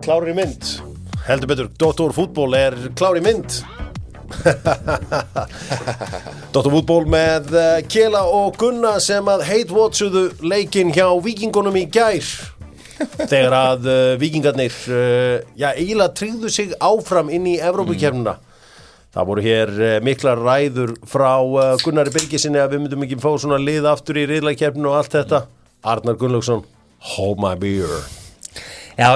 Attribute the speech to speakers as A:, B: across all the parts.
A: Klár í mynd. Heldur betur, Dr. Fútból klár í mynd. Dr. Fútból með Kela og Gunna sem að hate-watchuðu leikinn hjá Víkingunum í gær. Þegar að Víkingarnir eiginlega tryggðu sig áfram inn í Evrópukeppnina. Það voru hér miklar ræður frá Gunnari Birgisinni að við myndum ekki fá svona lið aftur í riðlakeppninu og allt þetta. Arnar Gunnlaugsson, hold my beer.
B: Já,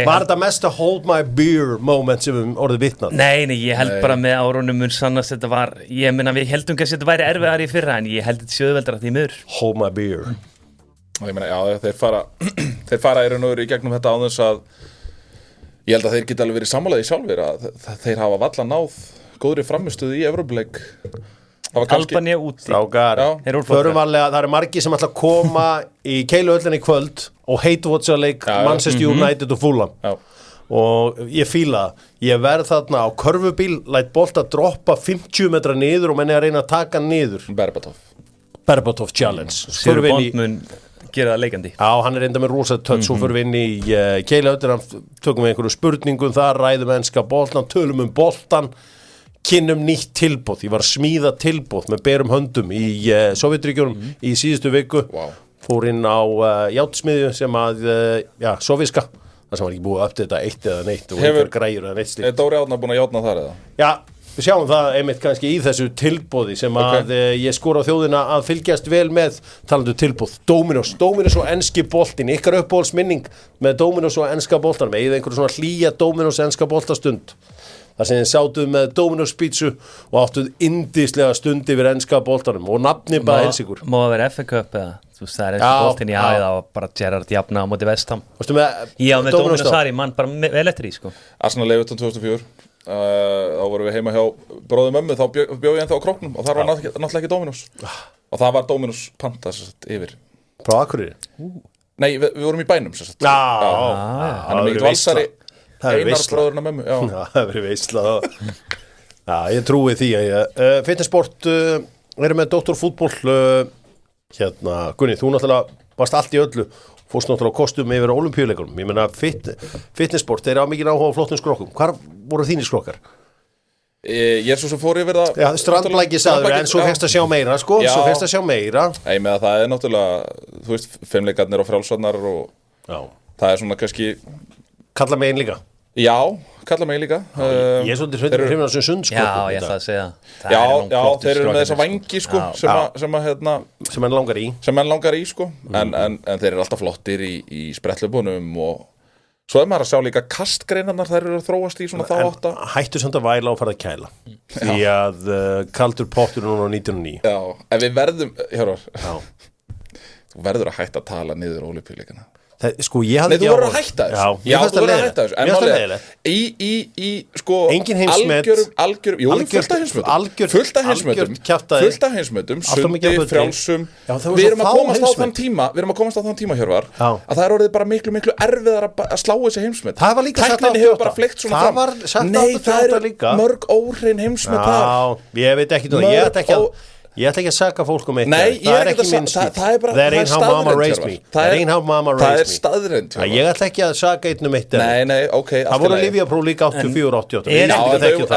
A: Var þetta mesta hold my beer moment sem við orðið vitnað?
B: Nei, ég held bara með árunum mun sannast þetta var, ég meina við heldum kannski að þetta væri erfiðar í fyrra en ég held þetta sjöðveldra því miður.
A: Hold my beer.
C: Ég meina, já, þeir fara í raun og veru í gegnum þetta á þess að ég held að þeir geta alveg verið sammálaði sjálfir að þeir hafa valla náð góðri framistöðu í Evrópuleik.
B: Albanía úti.
A: Strákar, það eru margir sem ætla að koma í Keiluhöllinni í kvöld og hate-watcha leik Manchester United og Fulham.
C: Já.
A: Og ég fíla það. Ég verð þarna á körfubíl, læt bolta droppa 50 metra niður og menni að reyna að taka hann niður. Berbatov challenge.
B: Sigur Bond mun gera það leikandi.
A: Já, hann enda með rosa touch. Svo fyrir við inn í Keiluhöllina, tökum við einhverju spurningum þar, ræðum enska boltan, tölum boltan. Kynnum nýtt tilboð, ég var að smíða tilboð með berum höndum í Sovjetríkjunum í síðustu viku. Fór inn á játsmiðju sem að, soviska, það sem var ekki búið að uppdata eitt eða neitt og einhver græjur eða neitt slíkt.
C: Er Dóri Árna búin að játna þar eða?
A: Já, við sjáum það einmitt kannski í þessu tilboði sem að ég skora á þjóðina að fylgjast vel með talandu tilboð. Dominos og enski boltinn, ykkar uppbólsminning með Dominos og enska boltan, með einhverju svona hlýja Dominos enska boltastund. Það sem þið sátuð með Domino's pítsu og áttuð yndislega stund yfir enska boltanum og nafni bara eins ykkur.
B: Má það vera FA Cup eða? Þú veist það enska boltin í hafið á bara Gerrard jafna á móti West Ham. Já, með Domino's þar í mann bara vel eftir í sko.
C: Arsenal Everton 2004, þá vorum við heima hjá bróðum mömmu, þá bjó ég ennþá á króknum og þar var náttúrulega ekki Domino's. Og það var Domino's Panta yfir.
A: Frá Akureyri?
C: Nei, við vorum í bænum hann er mikill valsari. Einar bróðurinn að mömmu, já.
A: Það hefur verið veisla. Já, ég trúi því að Fitnessport með Dr. Fútból. Gunni, þú náttúrulega varst allt í öllu. Fórst náttúrulega kostum yfir Ólympíuleikunum. Ég meina, Fitnessport, þeir hafa mikið áhuga á flottum skrokkum. Hvar voru þínir skrokkar?
C: Ég svo sem fór yfir það.
A: Já, strandblæki sagður, en svo fyrst að sjá meira, sko. Svo fyrst að sjá meira.
C: Ég með að það náttúrulega, þú veist, feimleikarnir og frjálsarnar og það svona kannski
A: Kalla mig einn líka.
C: Já, kalla mig líka.
A: Ég svolítið hrifin af þessum sundskrokum.
B: Já, ég ætla að segja.
C: Já, þeir eru með þessa vangi sko, sem
A: hann langar í.
C: Sko. En þeir eru alltaf flottir í sprettlöpunum og svo maður að sjá líka kastgreinarnar, þær eru að þróast í svona þá átta.
A: Hættu samt að væla og fara að kæla. Því að kaldur pottur núna á 1909.
C: Já, en við verðum, þú verður að hætta að tala niður Ólympíuleikana.
A: Sko, ég hafði
C: ekki á... Nei, þú verður að hætta þessu. Já, þú verður að hætta þessu. En málega, sko,
A: engin heimsmet.
C: Fullt af heimsmetum, sundi, frjálsum. Við erum að komast á þann tíma, Hjörvar, að það er orðið bara miklu erfiðar að slá þessi heimsmet. Tækninni hefur bara fleygt svona fram. Nei, það eru mörg óhrein heimsmet þar.
A: Ég veit ekki, ég ætla ekki að saka fólk eitt.
C: Nei,
A: það er ekki minn stíl.
C: Það er
A: how mama raised me.
C: Það er staðreynd.
A: Ég ætla ekki að saka eitt eitt.
C: Nei, ok.
A: Það voru Lyfjapróf líka 84-88.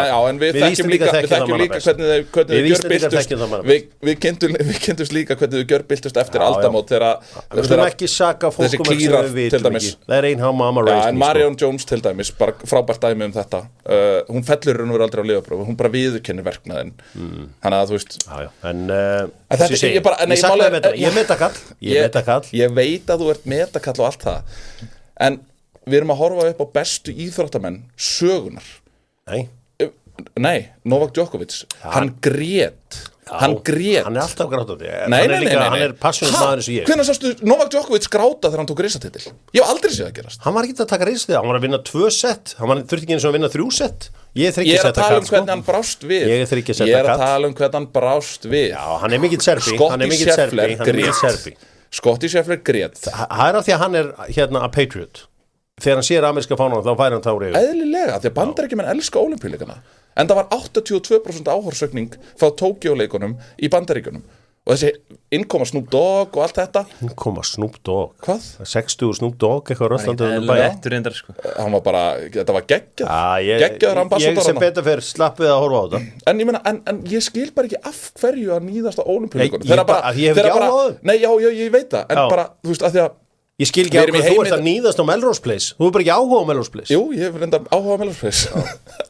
C: Já, en við þekkjum líka við kynntumst líka hvernig þau gjörbyltust eftir aldamót þegar
A: við skulum ekki saka fólk
C: sem við vitum ekki.
A: Það er how mama raised me.
C: En Marion Jones til dæmis, bara frábært dæmi þetta. Hún fellur raun og veru aldrei á lyfjaprófi. Hún bara viðurkennir verknaðinn. Þannig að þú veist.
A: En
C: ég
A: metakall.
C: Ég veit að þú ert metakall og allt það. En við erum að horfa upp á bestu íþróttamenn sögunar. Nei, Novak Djokovic. Hann grét. Hann er alltaf grátandi.
A: Nei. Hann er passionate maður eins og ég.
C: Hvenær sástu Novak Djokovic gráta þegar hann tók risatitil? Ég hef aldrei séð það gerast.
A: Hann var ekki að taka risatitil, hann var að vinna 2 sett. Hann þurfti ekki eins og að vinna 3 sett. Ég er
C: að tala um hvernig hann brást við. Ég er að tala um hvernig hann brást við.
A: Já, hann er mikill serbi.
C: Scottie Scheffler grét.
A: Það er af því að hann er a patriot. Þegar hann sér ameríska fánann þá fær hann tár yfir.
C: Eðlilega, því að Bandaríkjamenn elska Ólympíuleikana. En það var 82% áhorfsaukning frá Tókjóleikunum í Bandaríkjunum og þessi innkoma Snoop Dogg og allt þetta.
A: Innkoma Snoop Dogg?
C: Hvað?
A: 60 Snoop Dogg eitthvað röstlandið
B: bæja sko.
C: Hann var bara, þetta var geggjaður ambassador.
A: Ég sem betur fyrir slappið að horfa á þetta.
C: En ég meina, en ég skil bara ekki af hverju að níðast á Ólympíuleikunum.
A: Ég hef ekki áhuga á það.
C: Nei, já, ég veit það, en bara, þú veist, að því að
A: ég skil ekki á hvað þú ert að níðast á Melrose Place. Þú er bara ekki áhuga á Melrose Place.
C: Jú, ég hef reyndar áhuga á Melrose Place.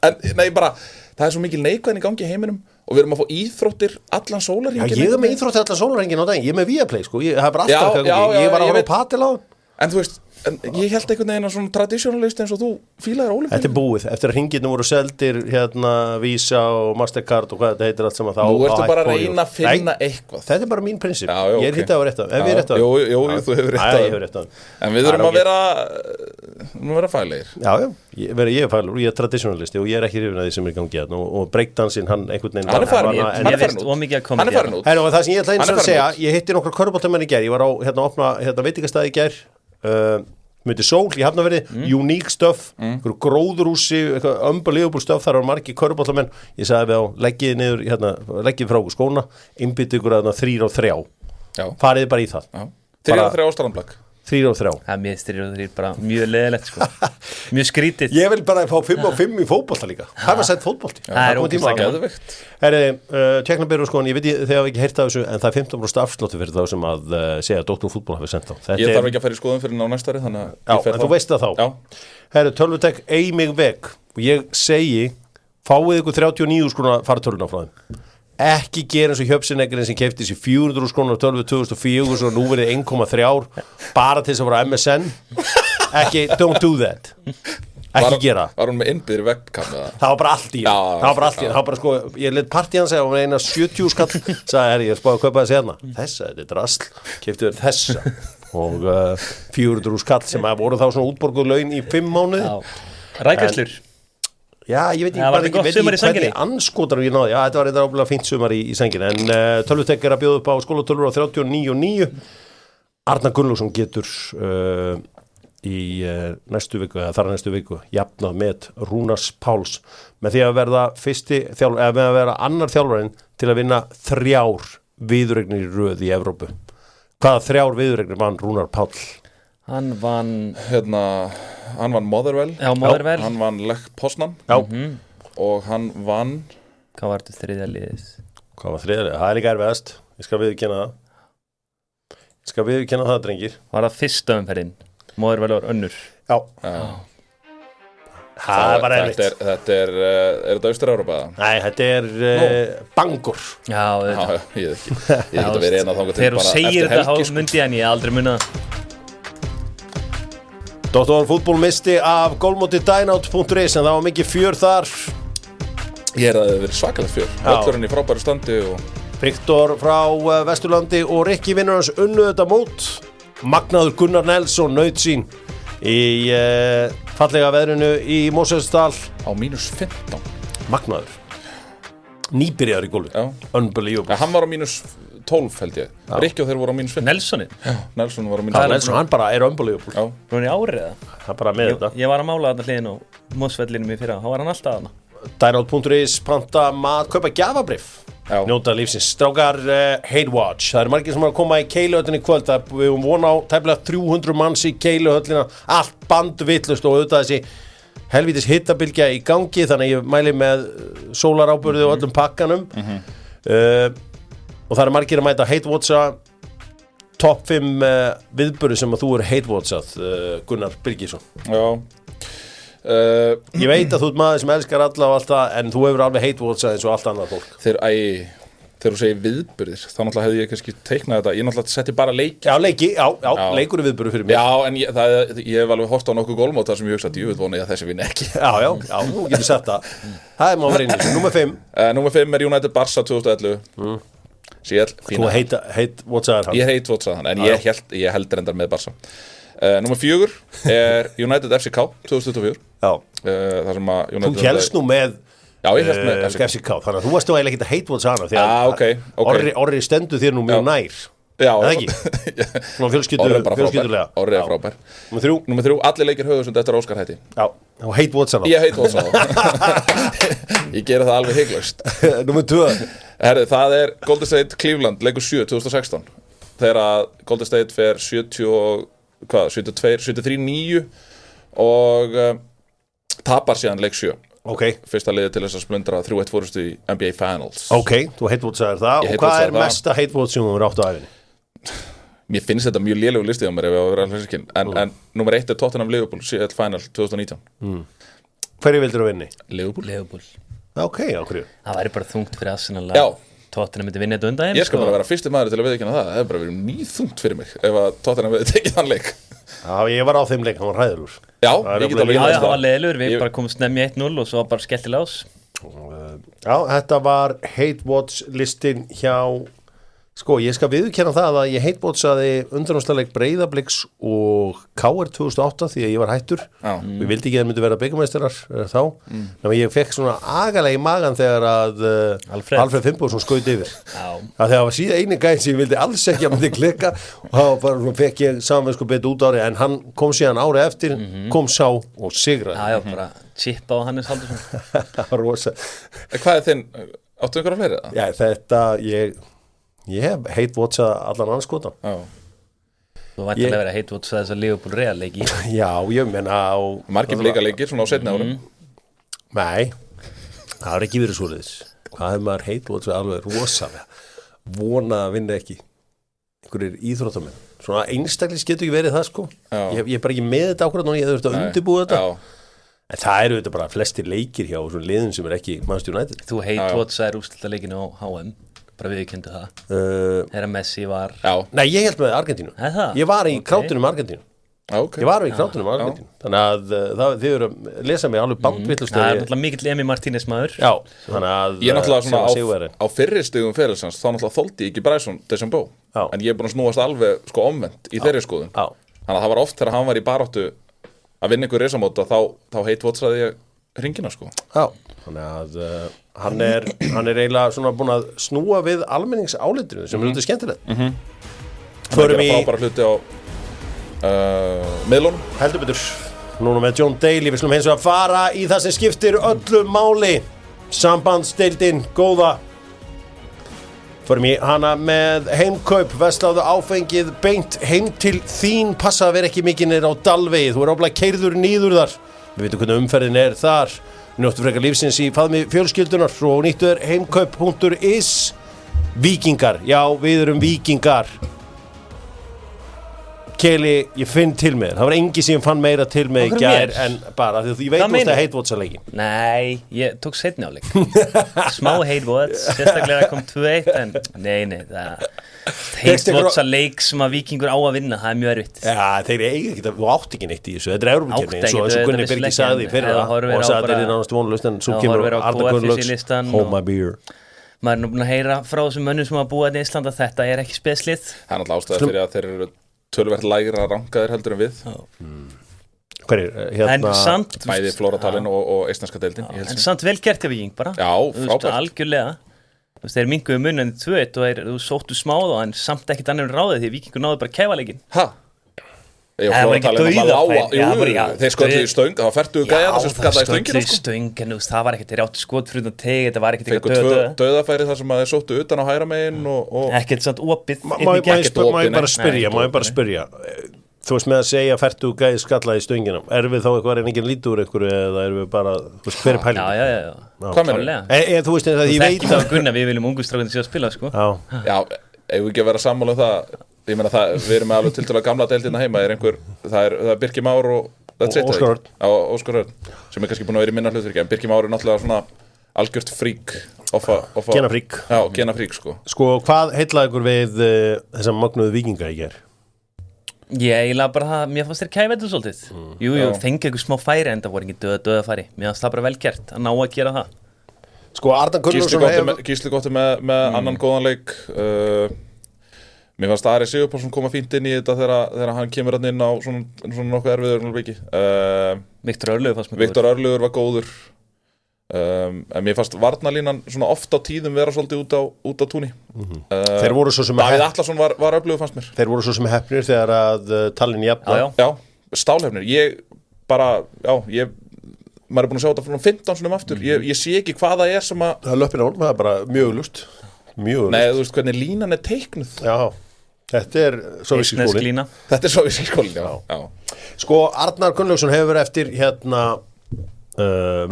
C: En nei, bara, það er svo mikil neikvæðin í gangi í heiminum og við erum að fá íþróttir allan sólarhringinn.
A: Já, ég er með íþróttir allan sólarhringinn á daginn. Ég er með Viaplay, sko. Ég hef bara alltaf ég var að horfa á padel á.
C: En þú veist, ég held einhvern veginn að svona traditionalist eins og þú fílaðir Ólympíuleikum.
A: Þetta er búið, eftir að hringirnir voru seldir Visa og Mastercard og hvað þetta heitir allt saman þá.
C: Nú ertu bara að reyna að finna eitthvað.
A: Þetta er bara mín prinsip. Ég er hitt að vera rétt af. Ef ég er rétt af.
C: Jú, þú hefur rétt af. En við þurfum að vera fælegir.
A: Já, ég er fælegur og ég er traditionalisti og ég er ekki hrifinn af því sem er í gangi hérna og breakdansinn hann einhvern veginn.
C: Hann er farin út.
A: Það sem ég ætla eins og að segja, ég hitti nokkra körfuboltamenn í gær. Ég var á opna veitingastað í gær. Myndi Sól í Hafnarfirði, unique stuff, gróðurhúsi, unbelievable stuff, þar var margir körfuboltamenn. Ég sagði við á, leggið frá skóna, innbyttu ykkur að 3-3. Farið bara í það.
C: 3-3 ástrandblak.
A: 3-3.
B: Mér 3-3 bara mjög leðilegt sko. Mjög skrítið.
A: Ég vil bara fá 5-5 í fótbolta líka. Það var sett fótbolti.
B: Það er ógeðslega geðveikt.
A: Tjekkna byrju sko, ég veit þegar ég ekki heyrt af þessu, en það er 15% afsláttur fyrir þá sem að segja að Dr. Fútból hafi sendt þá.
C: Ég þarf ekki að fara í skoðun fyrir ná næsta ári, þannig
A: að ég fer þá. Já, en þú veist það þá. Tölvutek eigi mig veg og ég segi, fáið ykkur 39 skrúna fartölvuna frá þeim. Ekki gera eins og hjöpsinegurinn sem keypti sér 400 skrónur á tölvu 2004 og nú verið 1,3 bara til þess að vera MSN. Ekki, don't do that. Ekki gera.
C: Var hún með innbyggðri webcam eða?
A: Það var bara allt í það var bara sko, ég leitt partí hans og eina 70 skall sagði, ég spáði að kaupa þessi hérna. Þetta er drasl, keypti þér þessa og 400 skall sem voru þá svona útborguð laun í 5 mánuði.
B: Rækæslur.
A: Já, ég veit ekki hvernig anskotar ég náði. Já, þetta var eitthvað ábúinlega fínt sumar í sænginu. En Tölvutek er að bjóða upp á skólatölvur á 39.9. Arnar Gunnlaugsson getur í næstu viku, eða þar næstu viku, jafnað með Rúnars Páls með því að verða með að vera annar þjálfarinn til að vinna 3 viðureignir í röð í Evrópu. Hvaða 3 viðureignir vann Rúnar Páll?
B: Hann vann
C: Motherwell.
B: Já, Motherwell.
C: Hann vann Lech Poznan. Og hann vann.
B: Hvað var þetta þriðja liðið?
A: Hvað var þriðja liðið? Það er líka erfiðast. Ég skal viðurkenna það. Drengir.
B: Var það fyrsta umferðin? Motherwell var önnur.
A: Já. Það er bara erfitt.
C: Þetta er þetta Austur-Evrópa?
A: Nei, þetta er Bangor.
B: Já,
C: ég get að vera eina þangað til bara eftir helgi.
B: Þegar þú segir þetta þá myndi ég aldrei munna.
A: Dr. Fútból misti af gólmóti dynout.is en það var mikið fjör þar.
C: Ég að það hefur verið svakalegt fjör. Völlurinn í frábæru standi og
A: Viktor frá Vesturlandi og Rikki vinnur hans unnu þetta mót. Magnaður Gunnar Nelson naut sín í fallega veðrinu í Mosfellsdal
C: á -15.
A: Magnaður. Nýbyrjaður í gólfi. Unbelievable.
C: Hann var á -12 held ég. Rikki og þeir voru á -15.
B: Nelsonin?
C: Já, Nelson var á -12.
A: Nelson, hann bara er unbelievable.
B: Já. Hún í árið eða?
A: Hann bara með þetta.
B: Ég var að mála þarna hliðin á Mosfellinum í fyrra. Þá var hann alltaf þarna.
A: Dynout.is, panta mat, kaupa gjafabrif. Njóta lífsins. Strákar, Hate Watch. Það eru margir sem er að koma í Keiluhöllinni í kvöld. Við höfum von á tæplega 300 manns í Keiluhöllina. Allt bandvillust og auðvitað þessi helvítis hittabilgja í gangi, þannig ég mæli með sólaráburði og öllum pakkanum. Og það eru margir að mæta Hate Watcha top 5 viðburði sem að þú eru Hate Watchað, Gunnar Birgisson.
C: Já.
A: Ég veit að þú ert maður sem elskar alla og allt það, en þú hefur alveg Hate Watchað eins og allt annað fólk.
C: Þegar þú segir viðburðir, þá náttúrulega hefði ég kannski teiknað þetta. Ég náttúrulega setti bara leiki.
A: Já, leikur er viðburður fyrir mér.
C: Já, en ég hef alveg horft á nokkuð gólmóta sem ég hugsa að ég vona ég að þessi vinni ekki.
A: Já, þú getur sett það. Það er maður inni. Númer 5.
C: Númer 5 er United Barca 2011.
A: Þú Hate Watchaðar hann.
C: Ég Hate Watchaðar hann, en ég held reyndar með Barca. Númer 4 er United FCK 2024.
A: Já.
C: Það sem að United...
A: Þú hélst nú með...
C: Já, ég held með
A: FCK. Þannig að þú varst nú eiginlega ekki að Hate Watcha hana. Já,
C: ok.
A: Orri stendur þér nú mjög nær.
C: Já,
A: það ekki svona fjölskyldulega
C: Orri frábær Númer 3, allir leikir Högusund eftir Óskar hætti
A: Já, og hate watch
C: Ég hate watch Ég gera það alveg hygglust
A: Númer 2
C: Herri, það Golden State Cleveland, leikur 7, 2016 Þegar Golden State fer 73-9 og tapar síðan leik 7 Fyrsta liði til þess að splundra 3-1 fórustu í NBA Finals
A: þú hate watchaðir það og hvað mesta hate watch sem þú verður átt á æfinni?
C: Mér finnst þetta mjög lélegu listi á mér ef ég á að vera alveg skinn en nummer 1 Tottenham Liverpool CL Final 2019
A: Hverju vildur þú vinni?
B: Liverpool
A: Ok, á hverju?
B: Það væri bara þungt fyrir Arsenal að Tottenham myndi vinna þetta undan þeim
C: Ég skal bara vera fyrsti maður til að viðurkenna það hefur bara verið mjög þungt fyrir mig ef að Tottenham hefði tekið þann leik
A: Já, ég var á þeim leik, hann var hræðilegur
B: Já, það var leiðilegur, við bara komum snemmi 1-0 og svo bara skellilás
A: Já, þetta var hate watch listin hjá Sko, ég skal viðurkenna það að ég hate watchaði undanúrslitaleik Breiðabliks og KR 2008 því að ég var hættur Við vildi ekki að það myndi vera bikarmeistarar þá Þannig ég fekk svona agalega í magan þegar að Alfred Finnbogason skaut yfir Þegar það var síðan eini gæn sem ég vildi alls ekki að myndi klikka og þá bara fekk ég samvinsku betur út ári en hann kom síðan ári eftir kom sá og sigraði
B: Já, bara chippa á Hannes Haldursson
A: Það var rosa
C: Hvað þinn, áttu ykkur að fleiri það?
A: Já, þetta, ég hef hate watchað allan anskotan
B: Þú væntanlega verið að hate watcha þess að Liverpool Real leiki
A: Já, ég menna
C: Margir blika leikir svona á seinni árum
A: Nei, það har ekki verið svoleiðis Hvað hefur maður hate watchað alveg rosalega Vona að vinna ekki einhverjir íþróttamenn Svona einstaklis getur ekki verið það sko Ég er bara ekki með þetta ákvæmt og ég hefði verið að undirbúa þetta En það eru þetta bara flestir leikir hjá svona liðum sem ekki Manchester United
B: Þú hate watchaðir úrslitaleikinu á HM bara viðurkenndu það þegar Messi var
A: Nei, ég held með Argentínu Ég var í krátunum Argentínu Ég var í krátunum Argentínu Þannig að þið eru að lesa mig alveg bandvillust
B: Það náttúrulega mikill Emi Martínez maður
A: Já, þannig að
C: Ég náttúrulega svona á fyrri stigum ferilsins þá náttúrulega þoldi ég ekki Bryson DeChambeau en ég er búin að snúast alveg sko omvend í þeirri skoðun Þannig að það var oft þegar hann var í baráttu að vinna einhver risamóta þá hate watchaði ég hringina sko
A: Já, þannig að hann er eiginlega svona búin að snúa við almenningsálitinu sem er þetta skemmtilegt
C: Förum í frábæra hluti á miðlunum
A: Heldur betur Núna með John Daly við slum hins vegar fara í það sem skiptir öllu máli Sambandsdeildin góða Förum í hana með heimkaup Vestláðu áfengið beint heim til þín Passa að vera ekki mikið niður á Dalvegi Þú er áblæð keyrður nýður þar Við veitum hvernig umferðin er þar Njóttu frekar lífsins í faðmi fjölskyldunar og nýttu heimkaup.is Víkingar, já við erum víkingar Keli, ég finn til með það var engi sem fann meira til með í gær en bara því ég veit þú veist að hate watcha leikin
B: Nei, ég tók seinni áleik smá hate watch, sérstaklega kom 2-1 en nei, það hate watcha leik sem að Víkingur á að vinna, það er mjög erfitt
A: Já, þeir eiga ekki, þú átt ekki neitt í þessu þetta er Evrópukeppni, eins og Gunni Birgir sagði fyrir það og sagði þetta er nánast vonlaust en svo kemur Arda Gunnlaugs Hold my beer
B: Maður er nú búin að heyra frá þessum mönnum sem að búa í Íslandi að þetta er ekki speslið
C: Það er náttúrulega ástæða fyrir að þeir eru töluvert lægra rankaðir heldur en við
A: Hverjir, hérna
C: Bæði Flóratalinn og eistneska deildin
B: En samt vel gert ef Víking bara
C: Já, frábært
B: Algjörlega Þeir minguðu munið 2-1 og þú sóttu smáð en samt ekkit annar ráðið því Víkingur náðu bara kæfaleikin
C: Hæ? Það var ekki dauða Þeir sköldu í stöng, það var færtuðu gæja það skallaði í stöngina
B: í stöng en það var ekkit, þeir áttu skotfrúðn og tegi þetta var ekkit
C: eitthvað dauðafæri þar sem þeir sóttu utan á hægra megin
B: ekkert samt opið
A: Má ég bara spyrja Þú veist með að segja færtuðu gæja skallaði í stöngina við þá eitthvað engin lítur ykkur eða við bara hver er pæling
B: Já
C: Hvað meður?
A: Þú veist að ég veit að
B: við viljum ungustrákandi sér að spila sko
C: Já, ef við ekki að vera sammála það Ég meina það, við erum með alveg tiltölulega gamla deildina heima það er Birkir Már og
A: Óskar
C: Örn sem kannski búin að vera í minna hlutverki en Birkir Már náttúrulega svona algjört frík genafrík sko
A: hvað heillaði ykkur við þessar magnuðu víkinga í gær?
B: Ég eiginlega bara það, mér fannst þér kæfættu svolítið Jú, fengi eitthvað smá færi en það voru ekki döðafæri mér fannst það bara vel gert að ná að gera það
A: Arda Gunnlaugsson
C: Gísli Gótti með annan góðan leik Mér fannst Ari Sigurpálsson koma fínt inn í þetta þegar hann kemur inn á svona nokkuð erfiður leiki
B: Viktor Örlygur
C: var góður En mér fannst varnarlínan svona oft á tíðum vera svolítið út á túni.
A: Þeir voru svo sem
C: Davíð Atlason var öflugur fannst mér.
A: Þeir voru svo sem heppnir þegar að Tallinn jafna.
C: Já, stálhefnir. Maður er búin að sjá þetta frá 15 sinum aftur. Ég sé ekki hvað það er sem að...
A: Það löppin á honum, það er bara mjög augljóst.
C: Nei, þú veist hvernig línan er teiknuð.
A: Já, þetta er sovéski skólinn.
C: Þetta er sovéski skólinn, já.
A: Sko, Arnar Gunnlaugsson hefur verið eftir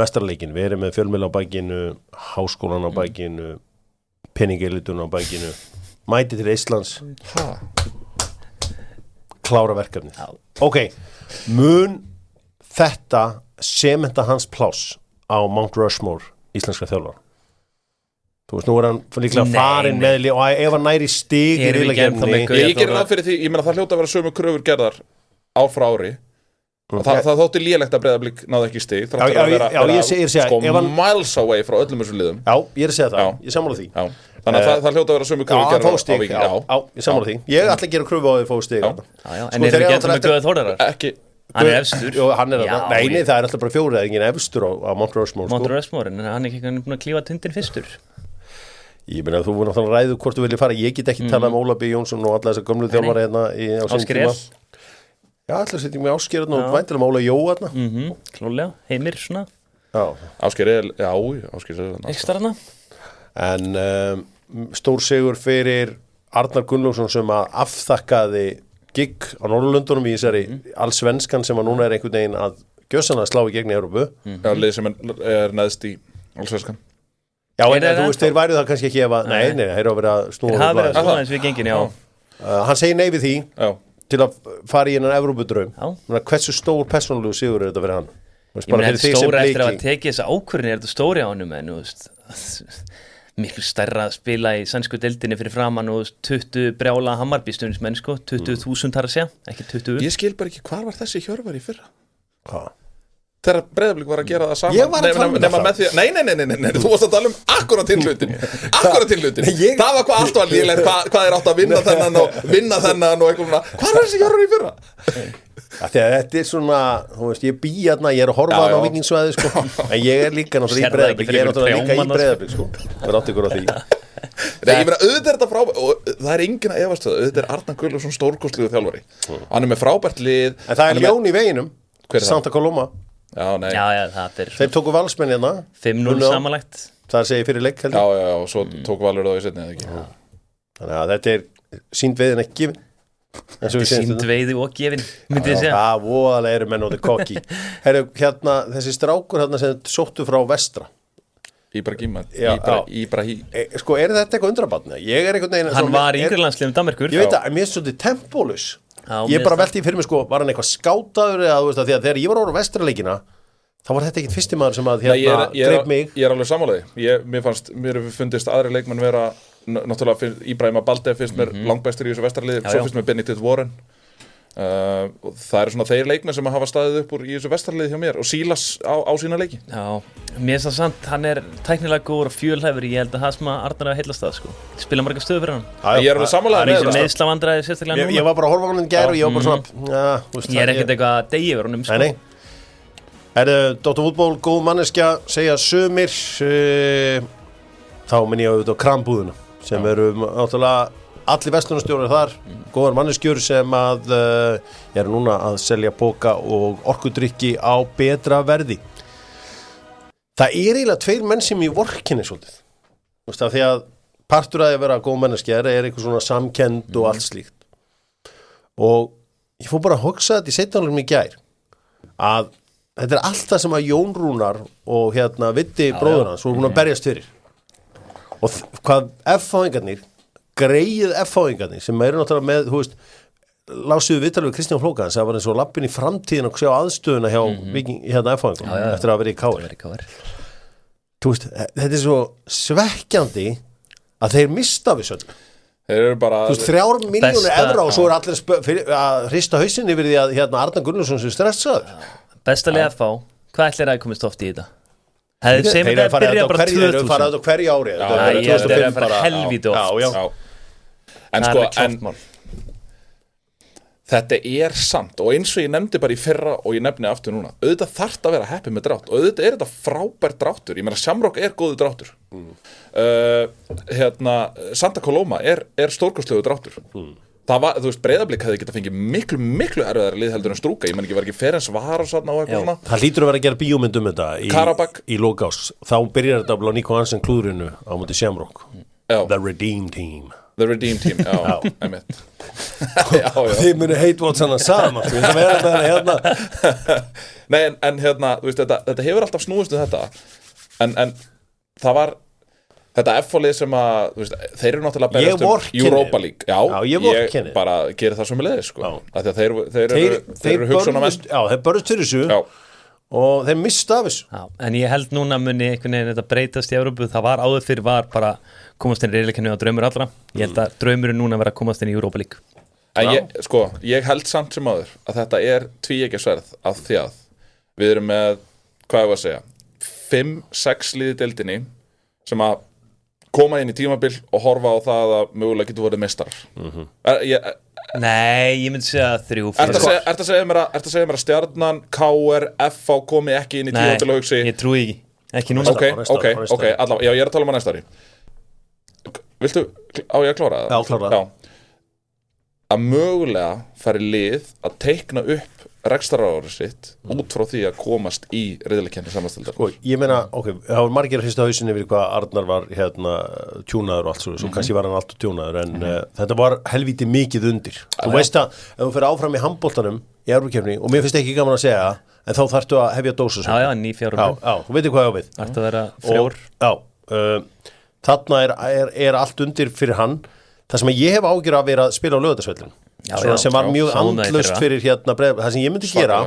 A: mestrarleikin. Við erum með fjölmiðla á bækinu, háskólan á bækinu, peningelitun á bækinu, mæti til Íslands, klára verkefnið. Ok, mun þetta sementa hans pláss á Mount Rushmore íslenska þjálfara? Þú veist, nú er hann líklega farin með og ef hann næri stig í riðlakeppninni.
C: Ég gerir það fyrir því, ég meina það hljóta að vera sömu kröfur gerðar ár frá ári. Það þótti lélegt að Breiðablik náði ekki stig þrátt fyrir að vera miles away frá öllum þessum liðum.
A: Já, ég er að segja það, ég sammála því.
C: Þannig að það hljóta að vera sömu kröfur gerðar á Víking.
A: Já, ég sammála því. Ég ætla að gera kröfu á því að fá stig.
B: En er ekki endur með Guðið Þórðarar?
C: Ekki.
B: Hann er efstur.
A: Nei, það er alltaf bara fjóri, það er engin efstur á Mount Rushmore.
B: Mount Rushmore, en hann er ekki búin að klífa tindin fyrstur.
A: Ég meina að þú voru náttúrulega ræðu hvort þú vilja fara. Ég get ekki talað Óla B. Jónsson og alla þessar gömlu þjálfara hérna á sínum tíma. Já, alltaf setjum við Ásgeir og væntilega Óla Jó hérna.
B: Klólega, Heimir svona.
C: Ásgeir
B: Ekstra hérna.
A: En stór sigur fyrir Arnar Gunnlaugsson sem að afþakkaði gigg á Norðurlöndunum í þessari allsvenskan sem að núna er einhvern veginn að gjössanlega slá í gegn í Evrópu.
C: Já, lið sem er neðst í allsvenskan.
A: Já, en þú veist, þeir væru það kannski ekki ef að, nei, þeir eru að vera að snúa.
B: Þeir hafa verið að snúa eins við gengin, já.
A: Hann segir nei við því til að fara í hennan Evrópudraum. Hversu stór persónulegu sigur er þetta fyrir hann?
B: Ég meina, þetta stóra eftir að tekið þessa ákvörðin er þetta stóri á honum, en þú veist, miklu stærra að spila í sænsku deildinni fyrir framann og 20 brjála Hammarby-stuðningsmenn, sko, 20.000 þar að segja, ekki 20.
C: Ég skil bara ekki, hvar var þessi Hjörvar í fyrra?
A: Hvað?
C: Þegar Breiðablik var að gera það saman.
A: Ég var að tala það.
C: Nei, þú varst að tala akkurat til hlutin. Það var hvað allt var lýlegt, hvað er átt að vinna þennan og eitthvað svona. Hvað er þessi Hjörvar í fyrra?
A: Þegar þetta er svona, þú veist, ég bý hérna, ég er að horfa á Víkingsvæði, sko. En ég er líka náttúrulega í Breiðablik, ég er náttúrulega líka í Breiðablik, sko. Það átt ykkur á því.
C: Nei, ég meina, auðvitað er þetta frábært og það er enginn að efast það, auðvitað er Arnar Gunnlaugsson stórkostlegur þjálfari. Hann er með frábært lið. En það er ljón í veginum, Santa Coloma.
B: Já, það er
A: þeir tóku Valsmenn hérna
B: 5-0 samanlagt.
A: Það segir fyrir leik
C: Já, og svo tóku Valur það í setni eða ekki.
A: Þannig að þetta er sínd veiðin ekki gefin.
B: Sínd veiði og gefin, myndi ég segja.
A: Það voðalega eru menn og þið kokki. Herru, hérna, þessi strákur hérna sem sóttu frá vestra
C: Ibrahim.
A: Sko, er þetta eitthvað undrabarn? Ég er einhvern veginn
B: Hann var í yngrelandsliðum Danmerkur.
A: Ég veit að, mér er svolítið tempólus. Ég bara velti fyrir mig, sko, var hann eitthvað skátaður eða, þú veist, því að þegar ég var ára vestraleikina þá var þetta ekkit fyrsti maður sem að greip mig.
C: Ég er alveg sammálaði. Mér fundist aðri leikmenn vera náttúrulega Ibrahim Balde finnst mér langbæstur í þessu vestraliði, svo finnst mér Benedikt Warren. Og það eru svona þeir leikmenn sem hafa staðið upp úr í þessu vestraliði hjá mér og Sílas á sína leiki.
B: Já, mér er það sant, hann er tæknilega góður og fjölhæfur. Ég held að það sem að Arnar að heillast það, sko. Spila marga stöðu fyrir hann.
C: Ég er alveg sammálaður
B: með það. Meðslavandræði sérstaklega núna.
A: Ég var bara að horfa á hann í gær og ég var bara svona
B: ég er ekkert eitthvað að deyja yfir honum, sko.
A: Nei. Dr. Fútból, góð manneskja, segja sumir þá minn ég auðvitað á Krambúðuna sem eru náttúrulega allir verslunarstjórar þar, góðar manneskjur sem að eru núna að selja póka og orkudrykki á betra verði. Það er eiginlega tveir menn sem ég vorkenni svolítið. Þú veist, af því að partur að vera góð manneskja er eitthvað svona samkennd og allt slíkt. Og ég fór bara að hugsa þetta í seinna í gær að þetta er allt það sem að Jón Rúnar og hérna Vitti bróður hans voru búin að berjast fyrir. Og hvað F-fáingarnir greið F-fáingarnir sem eru náttúrulega með, þú veist, lásuðu viðtal við Kristján Flókans, það var eins og lappin í framtíðin og sjá aðstöðuna hjá hérna F-fáingum eftir að vera í KR. Þú veist, þetta er svo svekkjandi að þeir mista við svolítið.
C: Þeir eru bara...
A: Þú veist, 3 milljónir evra og svo er allir að hrista hausinn yfir því að hérna Arnar Gunnlaugsson sem stressaður.
B: Besta liða F-fá, hvað ætlir að komast oft í þetta? Þeir eru að
A: fara á hverju ári.
B: Þeir eru að fara helvíti oft.
C: En sko, Þetta samt og eins og ég nefndi bara í fyrra og ég nefni aftur núna auðvitað þarft að vera happy með drátt og auðvitað þetta frábær dráttur, ég meina Shamrock góðu dráttur Santa Coloma stórkostlegu dráttur það var, þú veist, Breiðablik hefði getað fengið miklu erfiðari lið heldur en Strúka ég menn ekki var ekki Ferenc Varos og eitthvað svona
A: það hlýtur að vera að gera bíómynd þetta í Lókás, þá byrjar þetta á Nico Hansen klúðrinu á móti Shamrock The Redeem Team
C: The Redeem Team, já, einmitt
A: já. Þið muni Hate-Watch hana saman þú veist að vera með hana
C: Nei, en þú veist, þetta hefur alltaf snúist þetta en það var þetta F-fólið sem að, þú veist, þeir eru náttúrulega berast Europa League ég bara gerir það sömulegis, sko af því að þeir eru hugsunarmenn
A: þeir börjast fyrir þessu og þeir mista af þessu
B: en ég held núna muni einhvern veginn þetta breytast í Evrópu það var áður fyrir var bara komast inn í reyðleikennu á draumur allra ég held að draumurinn núna vera að komast inn í Europa League
C: en ég held samt sem áður að þetta tvíeggja sverð af því að við erum með, hvað ég var að segja 5-6 liði deildinni sem að koma inn í tímabil og horfa á það að mögulega getur verið meistarar
B: Nei, ég myndi segja 3-4
C: Ertu að segja mér að Stjarnan, KR, FH komi ekki inn í tímabil og hugsi
B: Nei, ég trúi ekki núna
C: Ok, allavega, já, ég að tala um að næsta ári Viltu, á ég að klára það?
A: Já, klára það
C: Að mögulega fari lið að teikna upp rekstrarárið sitt út frá því að komast í riðlakeppni samanstildar
A: ég meina, það var margir að hrista hausin yfir hvað Arnar var tjúnaður og allt svo kannski var hann alltaf tjúnaður en þetta var helvíti mikið undir þú veist að ef þú fyrir áfram í handboltanum í Evrópukeppni og mér finnst ekki gaman að segja en þá þarftu að hefja dósa
B: já, ný fjárhund
A: þú veitir hvað ég á við
B: þarftu að vera frjór
A: þarna allt undir fyrir hann það sem ég hef ágjör að vera að spila á Laugardalsvellinum sem var mjög andlust fyrir það sem ég myndi gera